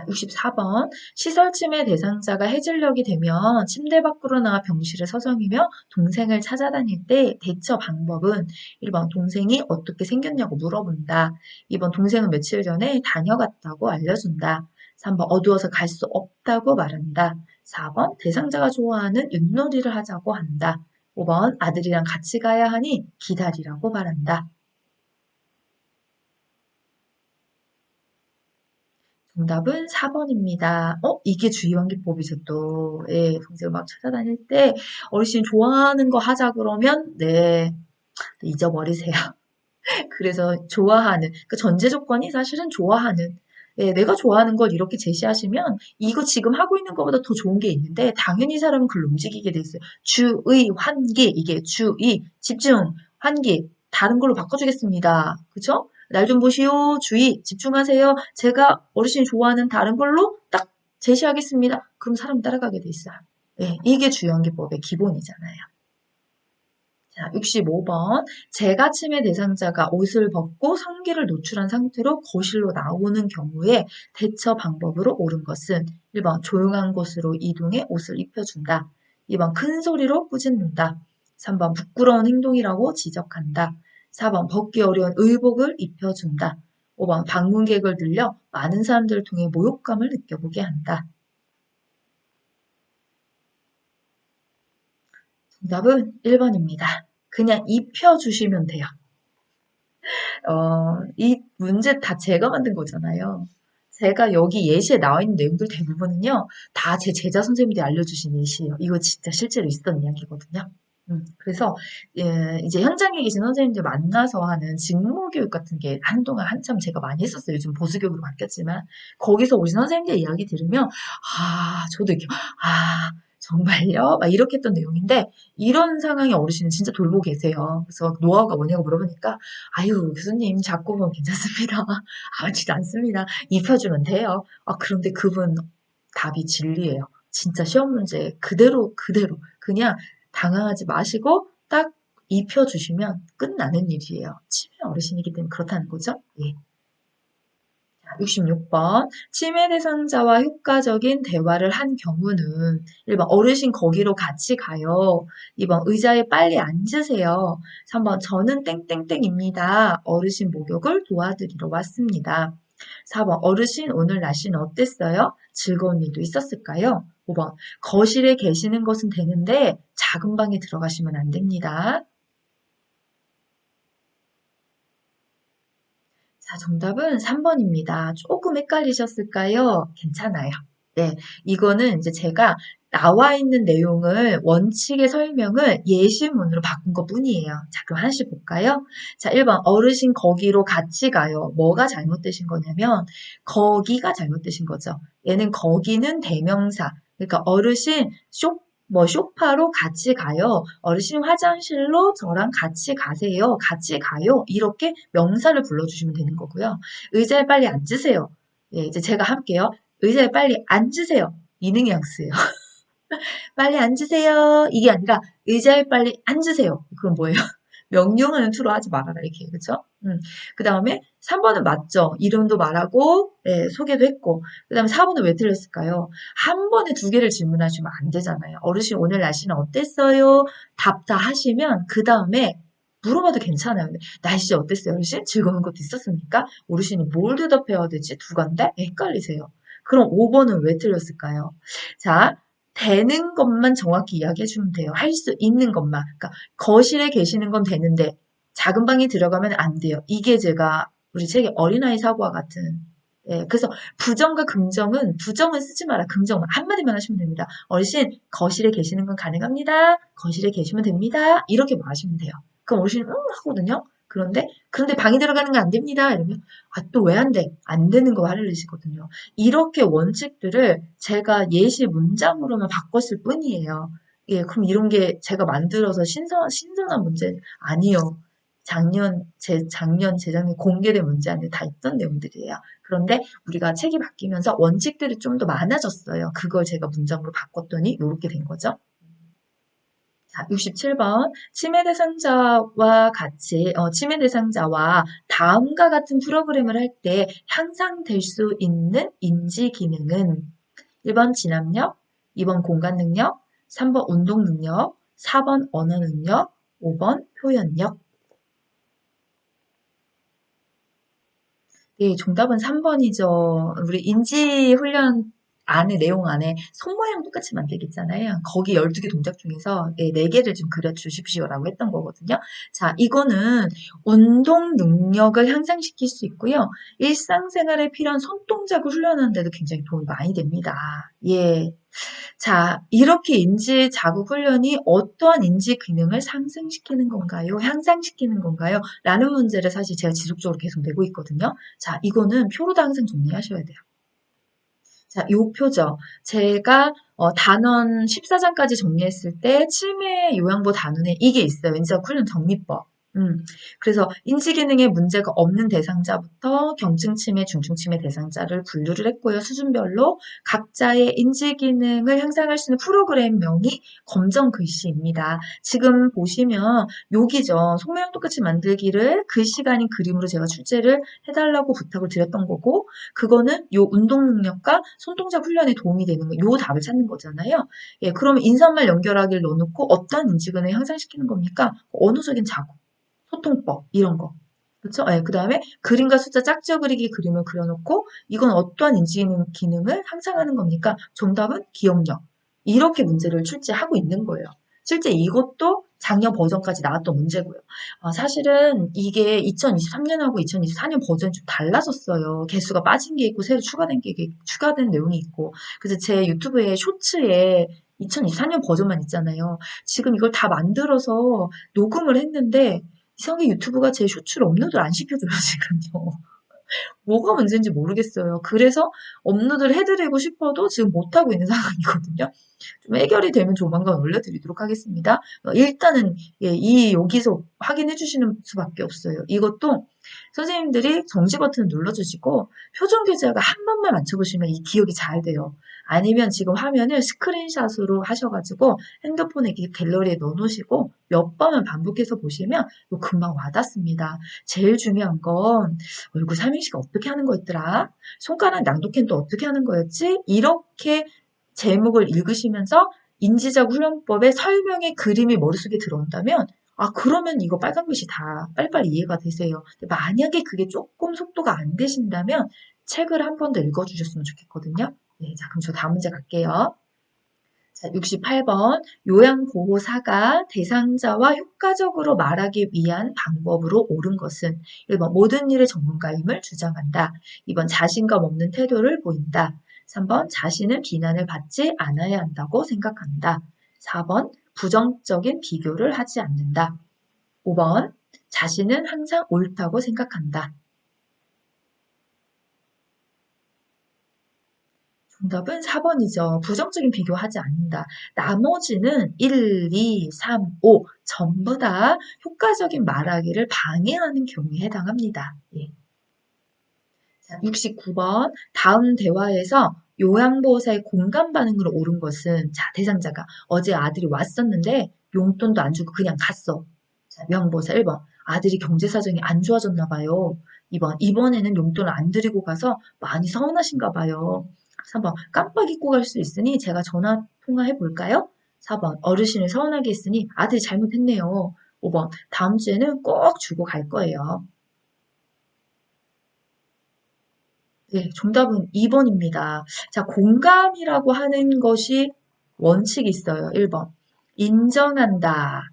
64번. 시설 침해 대상자가 해질녘이 되면 침대 밖으로 나와 병실에 서성이며 동생을 찾아다닐 때 대처 방법은 1번 동생이 어떻게 생겼냐고 물어본다. 2번 동생은 며칠 전에 다녀갔다고 알려준다. 3번 어두워서 갈 수 없다고 말한다. 4번 대상자가 좋아하는 윷놀이를 하자고 한다. 5번 아들이랑 같이 가야 하니 기다리라고 말한다. 정답은 4번입니다. 이게 주의환기법이죠, 또. 예, 동생을 막 찾아다닐 때 어르신이 좋아하는 거 하자 그러면, 네, 잊어버리세요. 그래서 좋아하는, 그 전제 조건이 사실은 좋아하는, 예, 내가 좋아하는 걸 이렇게 제시하시면 이거 지금 하고 있는 것보다 더 좋은 게 있는데 당연히 사람은 그걸 움직이게 돼 있어요. 주의, 환기, 이게 주의, 집중, 환기, 다른 걸로 바꿔주겠습니다. 그쵸? 날 좀 보시오, 주의, 집중하세요. 제가 어르신이 좋아하는 다른 걸로 딱 제시하겠습니다. 그럼 사람 따라가게 돼 있어요. 예, 이게 주의환기법의 기본이잖아요. 자, 65번. 재가 침해 대상자가 옷을 벗고 성기를 노출한 상태로 거실로 나오는 경우에 대처 방법으로 옳은 것은 1번 조용한 곳으로 이동해 옷을 입혀준다. 2번 큰 소리로 꾸짖는다. 3번 부끄러운 행동이라고 지적한다. 4번 벗기 어려운 의복을 입혀준다. 5번 방문객을 늘려 많은 사람들을 통해 모욕감을 느껴보게 한다. 정답은 1번입니다. 그냥 입혀주시면 돼요. 이 문제 다 제가 만든 거잖아요. 제가 여기 예시에 나와 있는 내용들 대부분은요, 다 제 제자 선생님들이 알려주신 예시예요. 이거 진짜 실제로 있었던 이야기거든요. 그래서 이제 현장에 계신 선생님들 만나서 하는 직무교육 같은 게 한동안 한참 제가 많이 했었어요. 요즘 보수교육으로 바뀌었지만 거기서 오신 선생님들 이야기 들으면 저도 이렇게 정말요? 막 이렇게 했던 내용인데 이런 상황의 어르신은 진짜 돌보고 계세요. 그래서 노하우가 뭐냐고 물어보니까 아유 교수님 자꾸 보면 괜찮습니다. 아무렇지도 않습니다. 입혀주면 돼요. 그런데 그분 답이 진리예요. 진짜 시험 문제 그대로 그대로 그냥 당황하지 마시고 딱 입혀주시면 끝나는 일이에요. 치매 어르신이기 때문에 그렇다는 거죠. 예. 66번. 치매 대상자와 효과적인 대화를 한 경우는 1번 어르신 거기로 같이 가요. 2번 의자에 빨리 앉으세요. 3번 저는 땡땡땡입니다. 어르신 목욕을 도와드리러 왔습니다. 4번 어르신 오늘 날씨는 어땠어요? 즐거운 일도 있었을까요? 5번 거실에 계시는 것은 되는데 작은 방에 들어가시면 안 됩니다. 자, 정답은 3번입니다. 조금 헷갈리셨을까요? 괜찮아요. 네, 이거는 이제 제가 나와 있는 내용을 원칙의 설명을 예시문으로 바꾼 것 뿐이에요. 자, 그럼 하나씩 볼까요? 자, 1번 어르신 거기로 같이 가요. 뭐가 잘못되신 거냐면 거기가 잘못되신 거죠. 얘는 거기는 대명사. 그러니까 어르신 쇼파로 같이 가요. 어르신 화장실로 저랑 같이 가세요. 같이 가요. 이렇게 명사를 불러주시면 되는 거고요. 의자에 빨리 앉으세요. 예, 이제 제가 할게요. 의자에 빨리 앉으세요. 이능양쓰예요. 빨리 앉으세요. 이게 아니라 의자에 빨리 앉으세요. 그건 뭐예요? 명령하는 투로 하지 말아라 이렇게 그죠? 그 다음에 3번은 맞죠. 이름도 말하고 소개도 했고 그 다음에 4번은 왜 틀렸을까요? 한 번에 두 개를 질문하시면 안 되잖아요. 어르신 오늘 날씨는 어땠어요? 답 다 하시면 그 다음에 물어봐도 괜찮아요. 근데 날씨 어땠어요? 어르신? 즐거운 것도 있었습니까? 어르신이 뭘 대답해야 될지 두 간데 헷갈리세요. 그럼 5번은 왜 틀렸을까요? 자, 되는 것만 정확히 이야기해 주면 돼요. 할 수 있는 것만. 그러니까 거실에 계시는 건 되는데 작은 방에 들어가면 안 돼요. 이게 제가 우리 책의 어린아이 사고와 같은 그래서 부정과 긍정은 부정은 쓰지 마라. 긍정만 한마디만 하시면 됩니다. 어르신 거실에 계시는 건 가능합니다. 거실에 계시면 됩니다. 이렇게 말하시면 돼요. 그럼 어르신은 하거든요. 그런데 방에 들어가는 거 안 됩니다. 이러면 또 왜 안 돼? 안 되는 거 화를 내시거든요. 이렇게 원칙들을 제가 예시 문장으로만 바꿨을 뿐이에요. 예, 그럼 이런 게 제가 만들어서 신선한 문제 아니요. 작년, 재작년 공개된 문제 안에 다 있던 내용들이에요. 그런데 우리가 책이 바뀌면서 원칙들이 좀 더 많아졌어요. 그걸 제가 문장으로 바꿨더니 이렇게 된 거죠. 자, 67번. 치매 대상자와 다음과 같은 프로그램을 할 때 향상될 수 있는 인지 기능은 1번 진압력, 2번 공간 능력, 3번 운동 능력, 4번 언어 능력, 5번 표현력. 네, 정답은 3번이죠. 우리 인지 훈련 안에 내용 안에 손 모양 똑같이 만들기 있잖아요. 거기 12개 동작 중에서 4개를 좀 그려주십시오라고 했던 거거든요. 자, 이거는 운동 능력을 향상시킬 수 있고요. 일상생활에 필요한 손동작을 훈련하는 데도 굉장히 도움이 많이 됩니다. 예. 자, 이렇게 인지 자극 훈련이 어떠한 인지 기능을 상승시키는 건가요? 향상시키는 건가요? 라는 문제를 사실 제가 지속적으로 계속 내고 있거든요. 자, 이거는 표로도 항상 정리하셔야 돼요. 자, 요 표죠. 제가 단원 14장까지 정리했을 때 치매 요양보 단원에 이게 있어요. 인지학 훈련 정리법. 그래서 인지기능에 문제가 없는 대상자부터 경증치매, 중증치매 대상자를 분류를 했고요. 수준별로 각자의 인지기능을 향상할 수 있는 프로그램명이 검정 글씨입니다. 지금 보시면 여기죠. 속모양 똑같이 만들기를 글씨가 아닌 그림으로 제가 출제를 해달라고 부탁을 드렸던 거고 그거는 요 운동 능력과 손동작 훈련에 도움이 되는 거, 요 답을 찾는 거잖아요. 예, 그러면 인사말 연결하기를 넣어놓고 어떤 인지기능을 향상시키는 겁니까? 언어적인 자극. 소통법 이런 거. 그렇죠? 네, 그다음에 그림과 숫자 짝지어 그리기 그림을 그려놓고 이건 어떠한 인지 기능을 향상하는 겁니까? 정답은 기억력. 이렇게 문제를 출제하고 있는 거예요. 실제 이것도 작년 버전까지 나왔던 문제고요. 사실은 이게 2023년하고 2024년 버전이 좀 달라졌어요. 개수가 빠진 게 있고 새로 추가된 내용이 있고. 그래서 제 유튜브에 쇼츠에 2024년 버전만 있잖아요. 지금 이걸 다 만들어서 녹음을 했는데 이상하게 유튜브가 제 쇼츠를 업로드를 안 시켜줘요, 지금요. 뭐가 문제인지 모르겠어요. 그래서 업로드를 해드리고 싶어도 지금 못하고 있는 상황이거든요. 좀 해결이 되면 조만간 올려드리도록 하겠습니다. 일단은 예, 이 여기서 확인해 주시는 수밖에 없어요. 이것도 선생님들이 정지 버튼 눌러주시고 표정 교재가 한 번만 맞춰보시면 이 기억이 잘 돼요. 아니면 지금 화면을 스크린샷으로 하셔가지고 핸드폰에 이렇게 갤러리에 넣어놓으시고 몇 번만 반복해서 보시면 이거 금방 와닿습니다. 제일 중요한 건 얼굴 삼행시가 어떻게 하는 거였더라? 손가락 낭독해는 또 어떻게 하는 거였지? 이렇게 제목을 읽으시면서 인지적 훈련법의 설명의 그림이 머릿속에 들어온다면 아 그러면 이거 빨간 글씨 다 빨리빨리 이해가 되세요. 근데 만약에 그게 조금 속도가 안 되신다면 책을 한 번 더 읽어주셨으면 좋겠거든요. 네, 자 그럼 저 다음 문제 갈게요. 자, 68번 요양보호사가 대상자와 효과적으로 말하기 위한 방법으로 옳은 것은 1번 모든 일의 전문가임을 주장한다. 2번 자신감 없는 태도를 보인다. 3번 자신은 비난을 받지 않아야 한다고 생각한다. 4번 부정적인 비교를 하지 않는다. 5번 자신은 항상 옳다고 생각한다. 정답은 4번이죠. 부정적인 비교하지 않는다. 나머지는 1, 2, 3, 5 전부 다 효과적인 말하기를 방해하는 경우에 해당합니다. 예. 자, 69번 다음 대화에서 요양보호사의 공감 반응으로 옳은 것은 자 대상자가 어제 아들이 왔었는데 용돈도 안 주고 그냥 갔어. 자, 요양보호사 1번 아들이 경제 사정이 안 좋아졌나 봐요. 2번 이번에는 용돈을 안 드리고 가서 많이 서운하신가 봐요. 3번 깜빡 잊고 갈 수 있으니 제가 전화 통화해 볼까요? 4번 어르신을 서운하게 했으니 아들이 잘못했네요. 5번 다음 주에는 꼭 주고 갈 거예요. 네, 정답은 2번입니다. 자, 공감이라고 하는 것이 원칙이 있어요. 1번. 인정한다.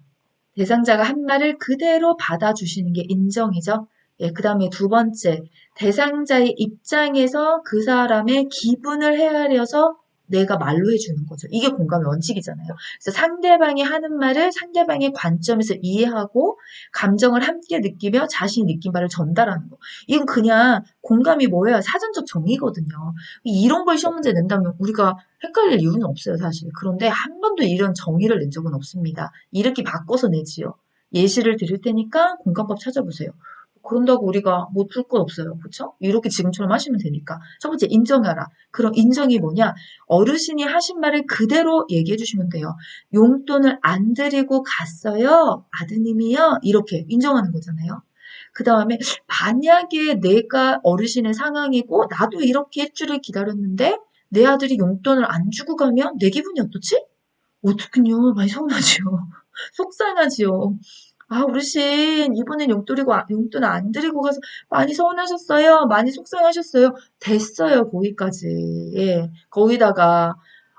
대상자가 한 말을 그대로 받아주시는 게 인정이죠. 예, 그 다음에 두 번째. 대상자의 입장에서 그 사람의 기분을 헤아려서 내가 말로 해주는 거죠. 이게 공감의 원칙이잖아요. 그래서 상대방이 하는 말을 상대방의 관점에서 이해하고 감정을 함께 느끼며 자신이 느낀 바를 전달하는 거. 이건 그냥 공감이 뭐예요? 사전적 정의거든요. 이런 걸 시험 문제 낸다면 우리가 헷갈릴 이유는 없어요, 사실. 그런데 한 번도 이런 정의를 낸 적은 없습니다. 이렇게 바꿔서 내지요. 예시를 드릴 테니까 공감법 찾아보세요. 그런다고 우리가 못 풀 건 없어요. 그렇죠? 이렇게 지금처럼 하시면 되니까. 첫 번째 인정하라. 그럼 인정이 뭐냐? 어르신이 하신 말을 그대로 얘기해 주시면 돼요. 용돈을 안 드리고 갔어요. 아드님이요. 이렇게 인정하는 거잖아요. 그 다음에 만약에 내가 어르신의 상황이고 나도 이렇게 일주일을 기다렸는데 내 아들이 용돈을 안 주고 가면 내 기분이 어떻지? 어떡하요? 많이 서운하지요. 속상하지요. 아, 어르신, 이번엔 용돈 안 드리고 가서 많이 서운하셨어요? 많이 속상하셨어요? 됐어요, 거기까지. 예. 거기다가,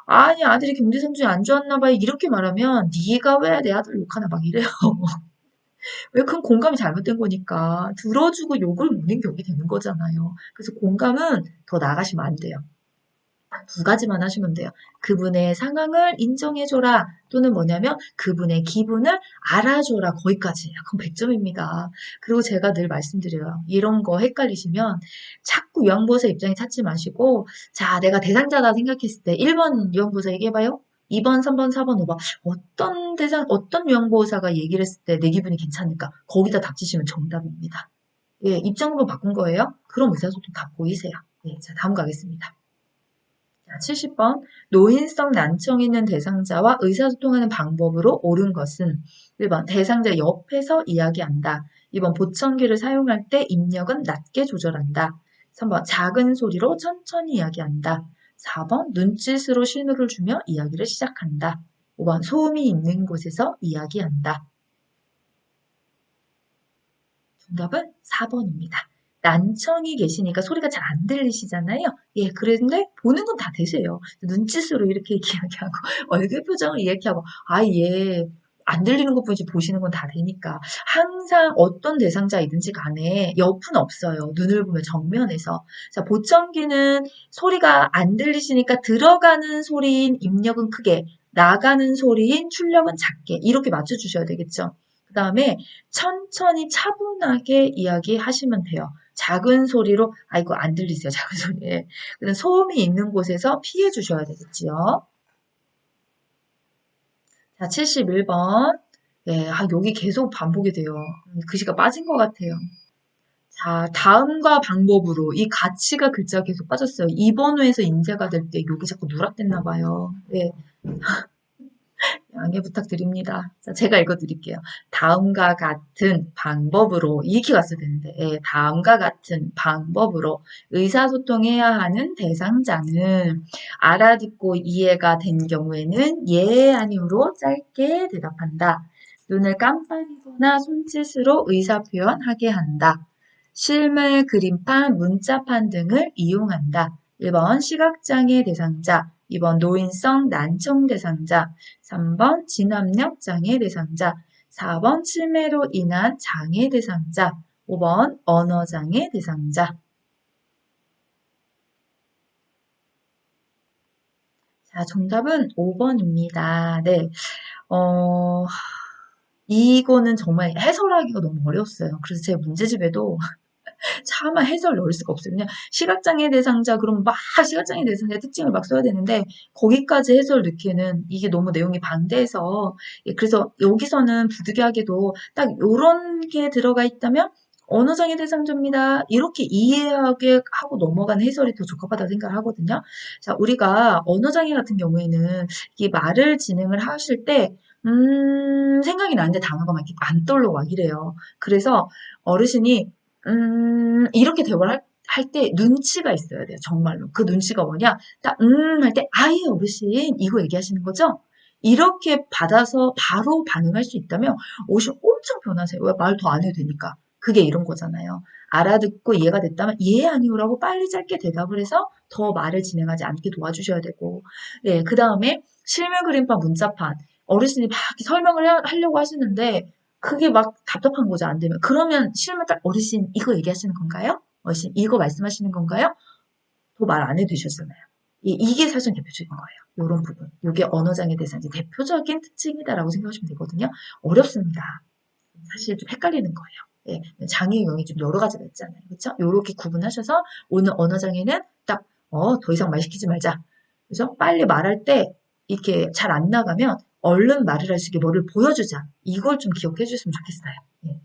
아니, 아들이 경제 성적이 안 좋았나 봐요. 이렇게 말하면, 네가 왜 내 아들 욕하나 막 이래요. 왜 그건 공감이 잘못된 거니까. 들어주고 욕을 먹는 격이 되는 거잖아요. 그래서 공감은 더 나가시면 안 돼요. 두 가지만 하시면 돼요. 그분의 상황을 인정해줘라. 또는 뭐냐면 그분의 기분을 알아줘라. 거기까지. 그럼 100점입니다. 그리고 제가 늘 말씀드려요. 이런 거 헷갈리시면 자꾸 요양보호사 입장에 찾지 마시고 자, 내가 대상자다 생각했을 때 1번 요양보호사 얘기해봐요. 2번, 3번, 4번, 5번 어떤 요양보호사가 얘기를 했을 때 내 기분이 괜찮을까? 거기다 닥치시면 정답입니다. 예, 입장 한번 바꾼 거예요. 그럼 의사소통 다 보이세요. 예, 자, 다음 가겠습니다. 70번 노인성 난청 있는 대상자와 의사소통하는 방법으로 옳은 것은 1번 대상자 옆에서 이야기한다. 2번 보청기를 사용할 때 입력은 낮게 조절한다. 3번 작은 소리로 천천히 이야기한다. 4번 눈짓으로 신호를 주며 이야기를 시작한다. 5번 소음이 있는 곳에서 이야기한다. 정답은 4번입니다. 난청이 계시니까 소리가 잘 안 들리시잖아요. 예, 그런데 보는 건 다 되세요. 눈짓으로 이렇게 이야기하고 얼굴 표정을 이야기하고 아, 예. 안 들리는 것뿐이지 보시는 건 다 되니까 항상 어떤 대상자이든지 간에 옆은 없어요. 눈을 보면 정면에서. 자, 보청기는 소리가 안 들리시니까 들어가는 소리인 입력은 크게 나가는 소리인 출력은 작게 이렇게 맞춰주셔야 되겠죠. 그 다음에 천천히 차분하게 이야기하시면 돼요. 작은 소리로 아이고 안 들리세요. 작은 소리에. 그다음 소음이 있는 곳에서 피해 주셔야 되겠지요. 자, 71번. 네, 여기 계속 반복이 돼요. 글씨가 빠진 것 같아요. 자, 다음과 방법으로 이 가치가 글자가 계속 빠졌어요. 2번 호에서 인쇄가 될 때 여기 자꾸 누락됐나 봐요. 네, 양해 부탁드립니다. 자, 제가 읽어드릴게요. 다음과 같은 방법으로 이렇게 갔어야 되는데 다음과 같은 방법으로 의사소통해야 하는 대상자는 알아듣고 이해가 된 경우에는 예, 아니오로 짧게 대답한다. 눈을 깜빡이거나 손짓으로 의사표현하게 한다. 실물 그림판, 문자판 등을 이용한다. 1번 시각장애 대상자, 2번 노인성 난청 대상자, 3번 진압력 장애 대상자, 4번 치매로 인한 장애 대상자, 5번 언어장애 대상자. 자, 정답은 5번입니다. 네. 어, 이거는 정말 해설하기가 너무 어려웠어요. 그래서 제 문제집에도 차마 해설 넣을 수가 없어요. 그냥 시각장애 대상자 그럼 막 시각장애 대상자의 특징을 막 써야 되는데 거기까지 해설 넣기에는 이게 너무 내용이 방대해서 그래서 여기서는 부득이하게도 딱 요런 게 들어가 있다면 언어장애 대상자입니다. 이렇게 이해하게 하고 넘어가는 해설이 더 적합하다고 생각을 하거든요. 자, 우리가 언어장애 같은 경우에는 이 말을 진행을 하실 때 생각이 나는데 단어가 막 이렇게 안 떠올라와 이래요. 그래서 어르신이 이렇게 대화를 할 때 눈치가 있어야 돼요. 정말로. 그 눈치가 뭐냐? 딱, 할 때, 아예 어르신, 이거 얘기하시는 거죠? 이렇게 받아서 바로 반응할 수 있다면, 어르신 엄청 변하세요. 왜 말 더 안 해도 되니까. 그게 이런 거잖아요. 알아듣고 이해가 됐다면, 예, 아니오라고 빨리 짧게 대답을 해서 더 말을 진행하지 않게 도와주셔야 되고, 네, 그 다음에 실물 그림판 문자판. 어르신이 막 이렇게 설명을 하려고 하시는데, 그게 막 답답한 거죠, 안 되면. 그러면 실물 딱 어르신 이거 얘기하시는 건가요? 어르신 이거 말씀하시는 건가요? 더 말 안 해도 되셨잖아요. 이게 사실 대표적인 거예요. 이런 부분. 이게 언어장애 대상의 대표적인 특징이다라고 생각하시면 되거든요. 어렵습니다. 사실 좀 헷갈리는 거예요. 예, 장애 유형이 좀 여러 가지가 있잖아요. 그렇죠? 이렇게 구분하셔서 오늘 언어장애는 딱, 더 이상 말 시키지 말자. 그래서 빨리 말할 때 이렇게 잘 안 나가면 얼른 말을 할 수 있게 뭐를 보여주자. 이걸 좀 기억해 주셨으면 좋겠어요. 예.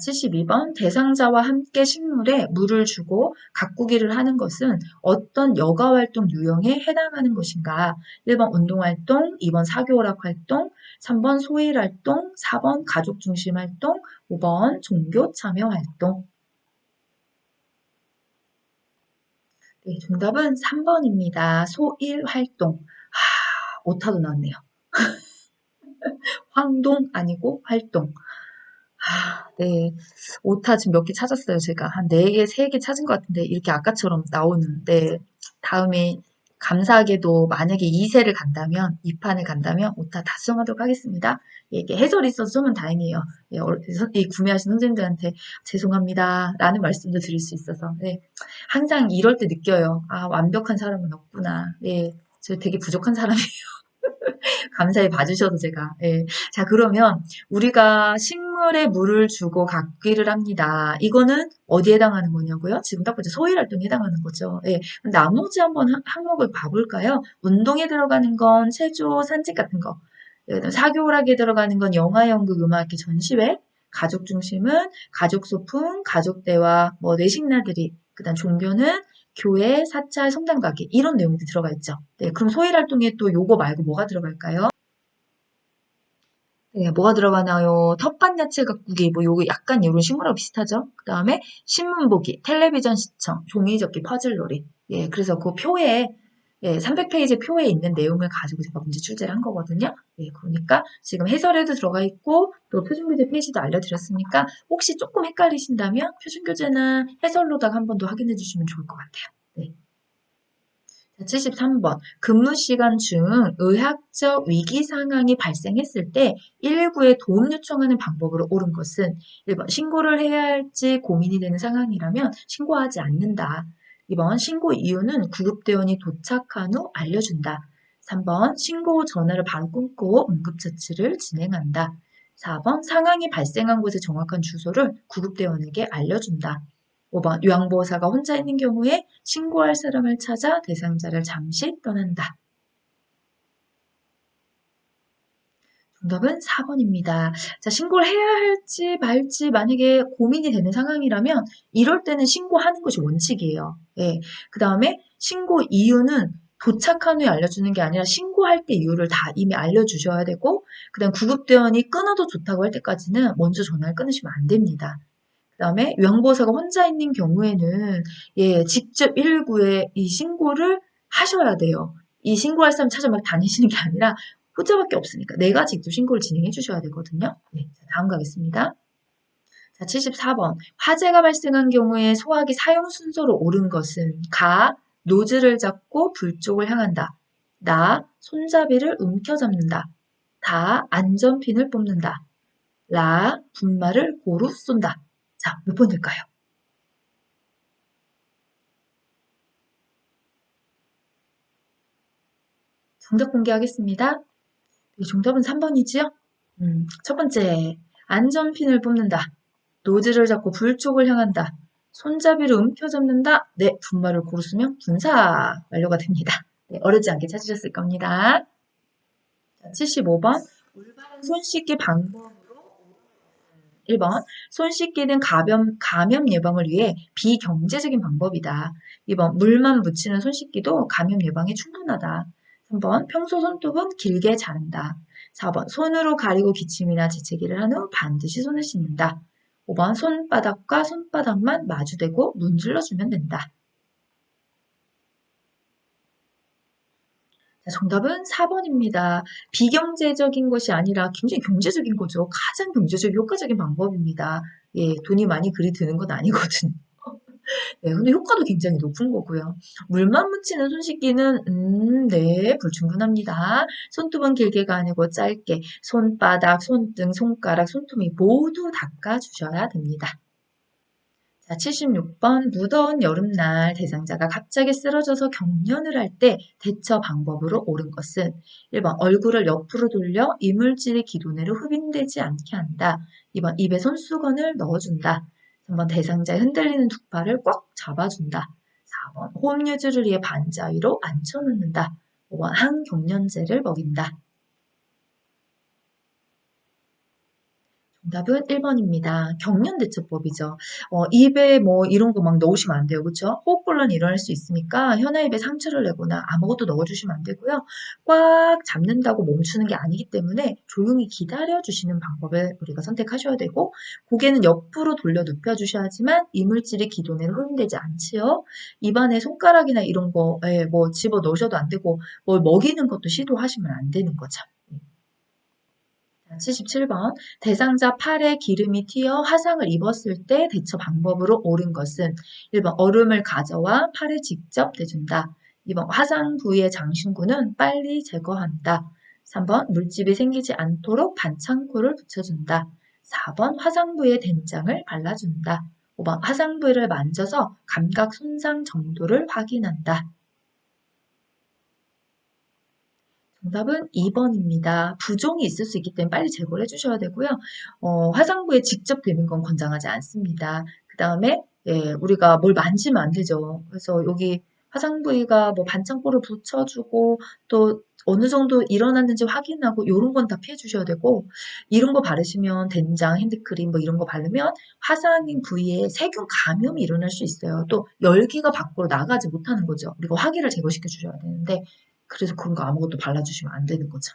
72번 대상자와 함께 식물에 물을 주고 가꾸기를 하는 것은 어떤 여가활동 유형에 해당하는 것인가? 1번 운동활동, 2번 사교오락활동, 3번 소일활동, 4번 가족중심활동, 5번 종교 참여활동. 네, 정답은 3번입니다. 소일활동. 오타도 나왔네요. 활동 아니고 활동. 네. 오타 지금 몇 개 찾았어요, 제가. 한 4개, 3개 찾은 것 같은데, 이렇게 아까처럼 나오는데, 다음에 감사하게도 만약에 2세를 간다면, 2판을 간다면, 오타 다 수정하도록 하겠습니다. 이게 해설이 있어서 좀 다행이에요. 예, 구매하신 선생님들한테 죄송합니다. 라는 말씀도 드릴 수 있어서. 네. 항상 이럴 때 느껴요. 완벽한 사람은 없구나. 예. 저 되게 부족한 사람이에요. 감사히 봐주셔도 제가. 예. 자, 그러면 우리가 식물에 물을 주고 갖기를 합니다. 이거는 어디에 해당하는 거냐고요? 지금 딱 보죠. 소일활동에 해당하는 거죠. 예. 나머지 한번 항목을 봐볼까요? 운동에 들어가는 건 체조, 산책 같은 거. 예, 사교락에 들어가는 건 영화, 연극, 음악, 이렇게 전시회. 가족 중심은 가족 소풍, 가족 대화, 뭐 내식나들이. 그다음 종교는 교회, 사찰, 성당 가기 이런 내용들이 들어가 있죠. 네, 그럼 소일 활동에 또 요거 말고 뭐가 들어갈까요? 네, 뭐가 들어가나요? 텃밭 야채 가꾸기, 뭐 요거 약간 이런 식물하고 비슷하죠? 그 다음에 신문 보기, 텔레비전 시청, 종이 접기, 퍼즐 놀이. 예, 그래서 그 표에 300페이지 표에 있는 내용을 가지고 제가 문제 출제를 한 거거든요. 예, 그러니까 지금 해설에도 들어가 있고 또 표준교재 페이지도 알려드렸으니까 혹시 조금 헷갈리신다면 표준교재나 해설로다가 한 번 더 확인해 주시면 좋을 것 같아요. 네. 73번. 근무 시간 중 의학적 위기 상황이 발생했을 때 119에 도움 요청하는 방법으로 옳은 것은 1번 신고를 해야 할지 고민이 되는 상황이라면 신고하지 않는다. 2번 신고 이유는 구급대원이 도착한 후 알려준다. 3번 신고 후 전화를 바로 끊고 응급처치를 진행한다. 4번 상황이 발생한 곳의 정확한 주소를 구급대원에게 알려준다. 5번 요양보호사가 혼자 있는 경우에 신고할 사람을 찾아 대상자를 잠시 떠난다. 정답은 4번입니다. 자, 신고를 해야 할지 말지 만약에 고민이 되는 상황이라면 이럴 때는 신고하는 것이 원칙이에요. 예. 그 다음에 신고 이유는 도착한 후에 알려주는 게 아니라 신고할 때 이유를 다 이미 알려주셔야 되고 그다음 구급대원이 끊어도 좋다고 할 때까지는 먼저 전화를 끊으시면 안 됩니다. 그다음에 요양보호사가 혼자 있는 경우에는 예, 직접 119에 이 신고를 하셔야 돼요. 이 신고할 사람 찾아 막 다니시는 게 아니라 혼자밖에 없으니까 내가 직접 신고를 진행해 주셔야 되거든요. 네, 다음 가겠습니다. 자, 74번. 화재가 발생한 경우에 소화기 사용 순서로 옳은 것은 가, 노즐을 잡고 불 쪽을 향한다. 나, 손잡이를 움켜잡는다. 다, 안전핀을 뽑는다. 라, 분말을 고루 쏜다. 자, 몇 번 될까요? 정답 공개하겠습니다. 네, 정답은 3번이지요? 첫 번째, 안전핀을 뽑는다. 노즐을 잡고 불 쪽을 향한다. 손잡이를 움켜잡는다. 네, 분말을 고루 쓰면 분사 완료가 됩니다. 네, 어렵지 않게 찾으셨을 겁니다. 자, 75번. 올바른 손 씻기 방법으로 1번. 손 씻기는 감염 예방을 위해 비경제적인 방법이다. 2번. 물만 묻히는 손 씻기도 감염 예방에 충분하다. 3번. 평소 손톱은 길게 자른다. 4번. 손으로 가리고 기침이나 재채기를 한 후 반드시 손을 씻는다. 5번. 손바닥과 손바닥만 마주대고 문질러주면 된다. 정답은 4번입니다. 비경제적인 것이 아니라 굉장히 경제적인 거죠. 가장 경제적 효과적인 방법입니다. 예, 돈이 많이 그리 드는 건 아니거든요. 네, 근데 효과도 굉장히 높은 거고요. 물만 묻히는 손 씻기는, 네, 불충분합니다. 손톱은 길게가 아니고 짧게 손바닥, 손등, 손가락, 손톱이 모두 닦아주셔야 됩니다. 자, 76번 무더운 여름날 대상자가 갑자기 쓰러져서 경련을 할 때 대처 방법으로 옳은 것은 1번 얼굴을 옆으로 돌려 이물질이 기도내로 흡인되지 않게 한다. 2번 입에 손수건을 넣어준다. 3번 대상자의 흔들리는 두 팔을 꽉 잡아준다. 4번 호흡 유지를 위해 반자위로 앉혀놓는다. 5번 항경련제를 먹인다. 정답은 1번입니다. 경련대처법이죠. 입에 뭐 이런 거 막 넣으시면 안 돼요. 그쵸? 호흡곤란이 일어날 수 있으니까 혀나 입에 상처를 내거나 아무것도 넣어주시면 안 되고요. 꽉 잡는다고 멈추는 게 아니기 때문에 조용히 기다려주시는 방법을 우리가 선택하셔야 되고 고개는 옆으로 돌려 눕혀주셔야지만 이물질이 기도내로 흡인되지 않지요. 입안에 손가락이나 이런 거 뭐 집어 넣으셔도 안 되고 뭘 먹이는 것도 시도하시면 안 되는 거죠. 77번. 대상자 팔에 기름이 튀어 화상을 입었을 때 대처 방법으로 옳은 것은 1번 얼음을 가져와 팔에 직접 대준다. 2번 화상 부위의 장신구는 빨리 제거한다. 3번 물집이 생기지 않도록 반창고를 붙여준다. 4번 화상 부위에 된장을 발라준다. 5번 화상 부위를 만져서 감각 손상 정도를 확인한다. 정답은 2번입니다. 부종이 있을 수 있기 때문에 빨리 제거를 해주셔야 되고요. 화상부에 직접 대는 건 권장하지 않습니다. 그 다음에 예, 우리가 뭘 만지면 안 되죠. 그래서 여기 화상 부위가 뭐 반창고를 붙여주고 또 어느 정도 일어났는지 확인하고 이런 건 다 피해 주셔야 되고 이런 거 바르시면 된장, 핸드크림 뭐 이런 거 바르면 화상 부위에 세균 감염이 일어날 수 있어요. 또 열기가 밖으로 나가지 못하는 거죠. 그리고 화기를 제거시켜 주셔야 되는데 그래서 그런 거 아무것도 발라주시면 안 되는 거죠.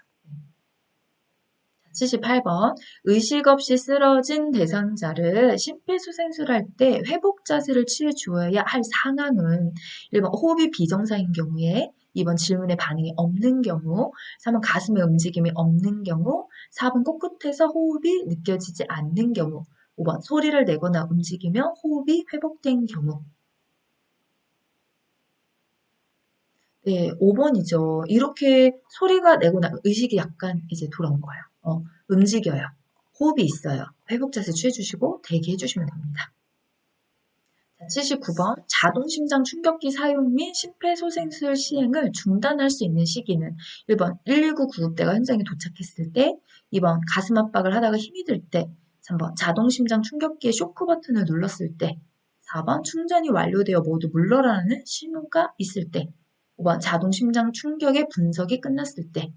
78번. 의식 없이 쓰러진 대상자를 심폐소생술을 할 때 회복 자세를 취해 주어야 할 상황은 1번 호흡이 비정상인 경우에 2번 질문에 반응이 없는 경우 3번 가슴의 움직임이 없는 경우 4번 코끝에서 호흡이 느껴지지 않는 경우 5번 소리를 내거나 움직이며 호흡이 회복된 경우 네, 5번이죠. 이렇게 소리가 내거나 의식이 약간 이제 돌아온 거예요. 움직여요. 호흡이 있어요. 회복 자세 취해주시고 대기해주시면 됩니다. 79번 자동심장 충격기 사용 및 심폐소생술 시행을 중단할 수 있는 시기는 1번 119 구급대가 현장에 도착했을 때, 2번 가슴 압박을 하다가 힘이 들 때, 3번 자동심장 충격기의 쇼크 버튼을 눌렀을 때, 4번 충전이 완료되어 모두 물러라는 신호가 있을 때, 5번 자동심장 충격의 분석이 끝났을 때.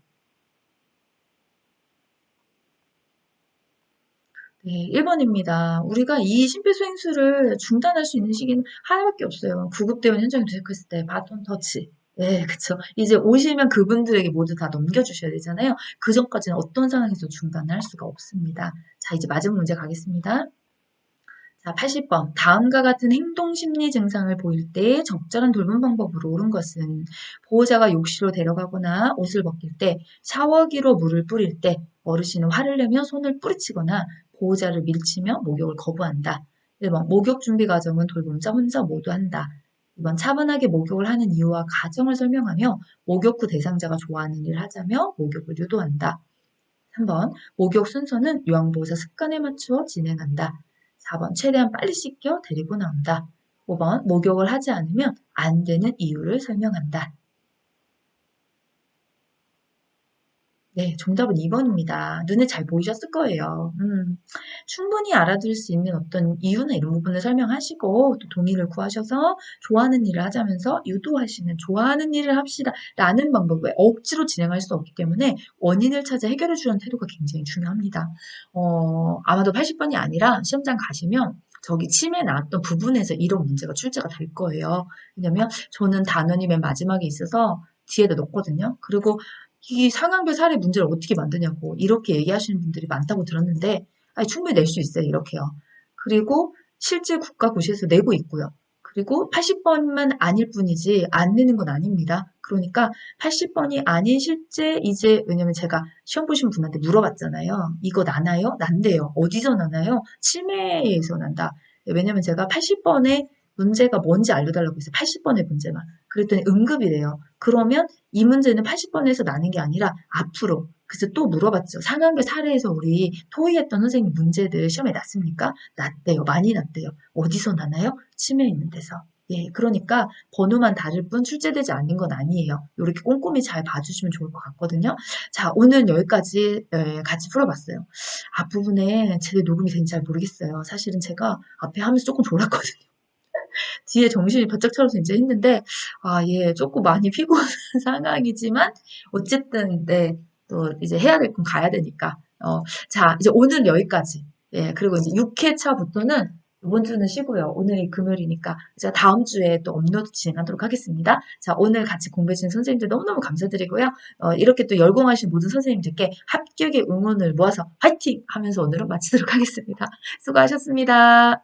네, 1번입니다. 우리가 이 심폐소생술을 중단할 수 있는 시기는 하나밖에 없어요. 구급대원 현장에 도착했을 때 바톤 터치. 네, 그쵸. 이제 오시면 그분들에게 모두 다 넘겨주셔야 되잖아요. 그 전까지는 어떤 상황에서 중단을 할 수가 없습니다. 자, 이제 마지막 문제 가겠습니다. 자, 80번. 다음과 같은 행동심리 증상을 보일 때 적절한 돌봄 방법으로 옳은 것은 보호자가 욕실로 데려가거나 옷을 벗길 때, 샤워기로 물을 뿌릴 때, 어르신은 화를 내며 손을 뿌리치거나 보호자를 밀치며 목욕을 거부한다. 1번. 목욕 준비 과정은 돌봄자 혼자 모두 한다. 2번. 차분하게 목욕을 하는 이유와 가정을 설명하며 목욕 후 대상자가 좋아하는 일을 하자며 목욕을 유도한다. 3번. 목욕 순서는 요양보호사 습관에 맞추어 진행한다. 4번. 최대한 빨리 씻겨 데리고 나온다. 5번. 목욕을 하지 않으면 안 되는 이유를 설명한다. 네, 정답은 2번입니다. 눈에 잘 보이셨을 거예요. 충분히 알아들을 수 있는 어떤 이유나 이런 부분을 설명하시고 또 동의를 구하셔서 좋아하는 일을 하자면서 유도하시는 좋아하는 일을 합시다 라는 방법을 억지로 진행할 수 없기 때문에 원인을 찾아 해결해 주는 태도가 굉장히 중요합니다. 아마도 80번이 아니라 시험장 가시면 저기 치매 나왔던 부분에서 이런 문제가 출제가 될 거예요. 왜냐면 저는 단원이 맨 마지막에 있어서 뒤에다 넣었거든요. 그리고 이 상황별 사례 문제를 어떻게 만드냐고 이렇게 얘기하시는 분들이 많다고 들었는데 아니, 충분히 낼 수 있어요. 이렇게요. 그리고 실제 국가고시에서 내고 있고요. 그리고 80번만 아닐 뿐이지 안 내는 건 아닙니다. 그러니까 80번이 아닌 실제 이제 왜냐면 제가 시험 보신 분한테 물어봤잖아요. 이거 나나요? 난대요. 어디서 나나요? 치매에서 난다. 왜냐면 제가 80번의 문제가 뭔지 알려달라고 했어요. 80번의 문제만. 그랬더니 응급이래요. 그러면 이 문제는 80번에서 나는 게 아니라 앞으로. 그래서 또 물어봤죠. 상황별 사례에서 우리 토의했던 선생님 문제들 시험에 났습니까? 났대요. 많이 났대요. 어디서 나나요? 치매 있는 데서. 예, 그러니까 번호만 다를 뿐 출제되지 않는 건 아니에요. 이렇게 꼼꼼히 잘 봐주시면 좋을 것 같거든요. 자, 오늘 여기까지 같이 풀어봤어요. 앞부분에 제대로 녹음이 된지 잘 모르겠어요. 사실은 제가 앞에 하면서 조금 졸았거든요. 뒤에 정신이 바짝 차려서 이제 했는데, 아, 예, 조금 많이 피곤한 상황이지만, 어쨌든, 네, 또 이제 해야 될 건 가야 되니까. 자, 이제 오늘 여기까지. 예, 그리고 이제 6회차부터는 이번 주는 쉬고요. 오늘이 금요일이니까 제가 다음 주에 또 업로드 진행하도록 하겠습니다. 자, 오늘 같이 공부해주신 선생님들 너무너무 감사드리고요. 이렇게 또 열공하신 모든 선생님들께 합격의 응원을 모아서 화이팅! 하면서 오늘은 마치도록 하겠습니다. 수고하셨습니다.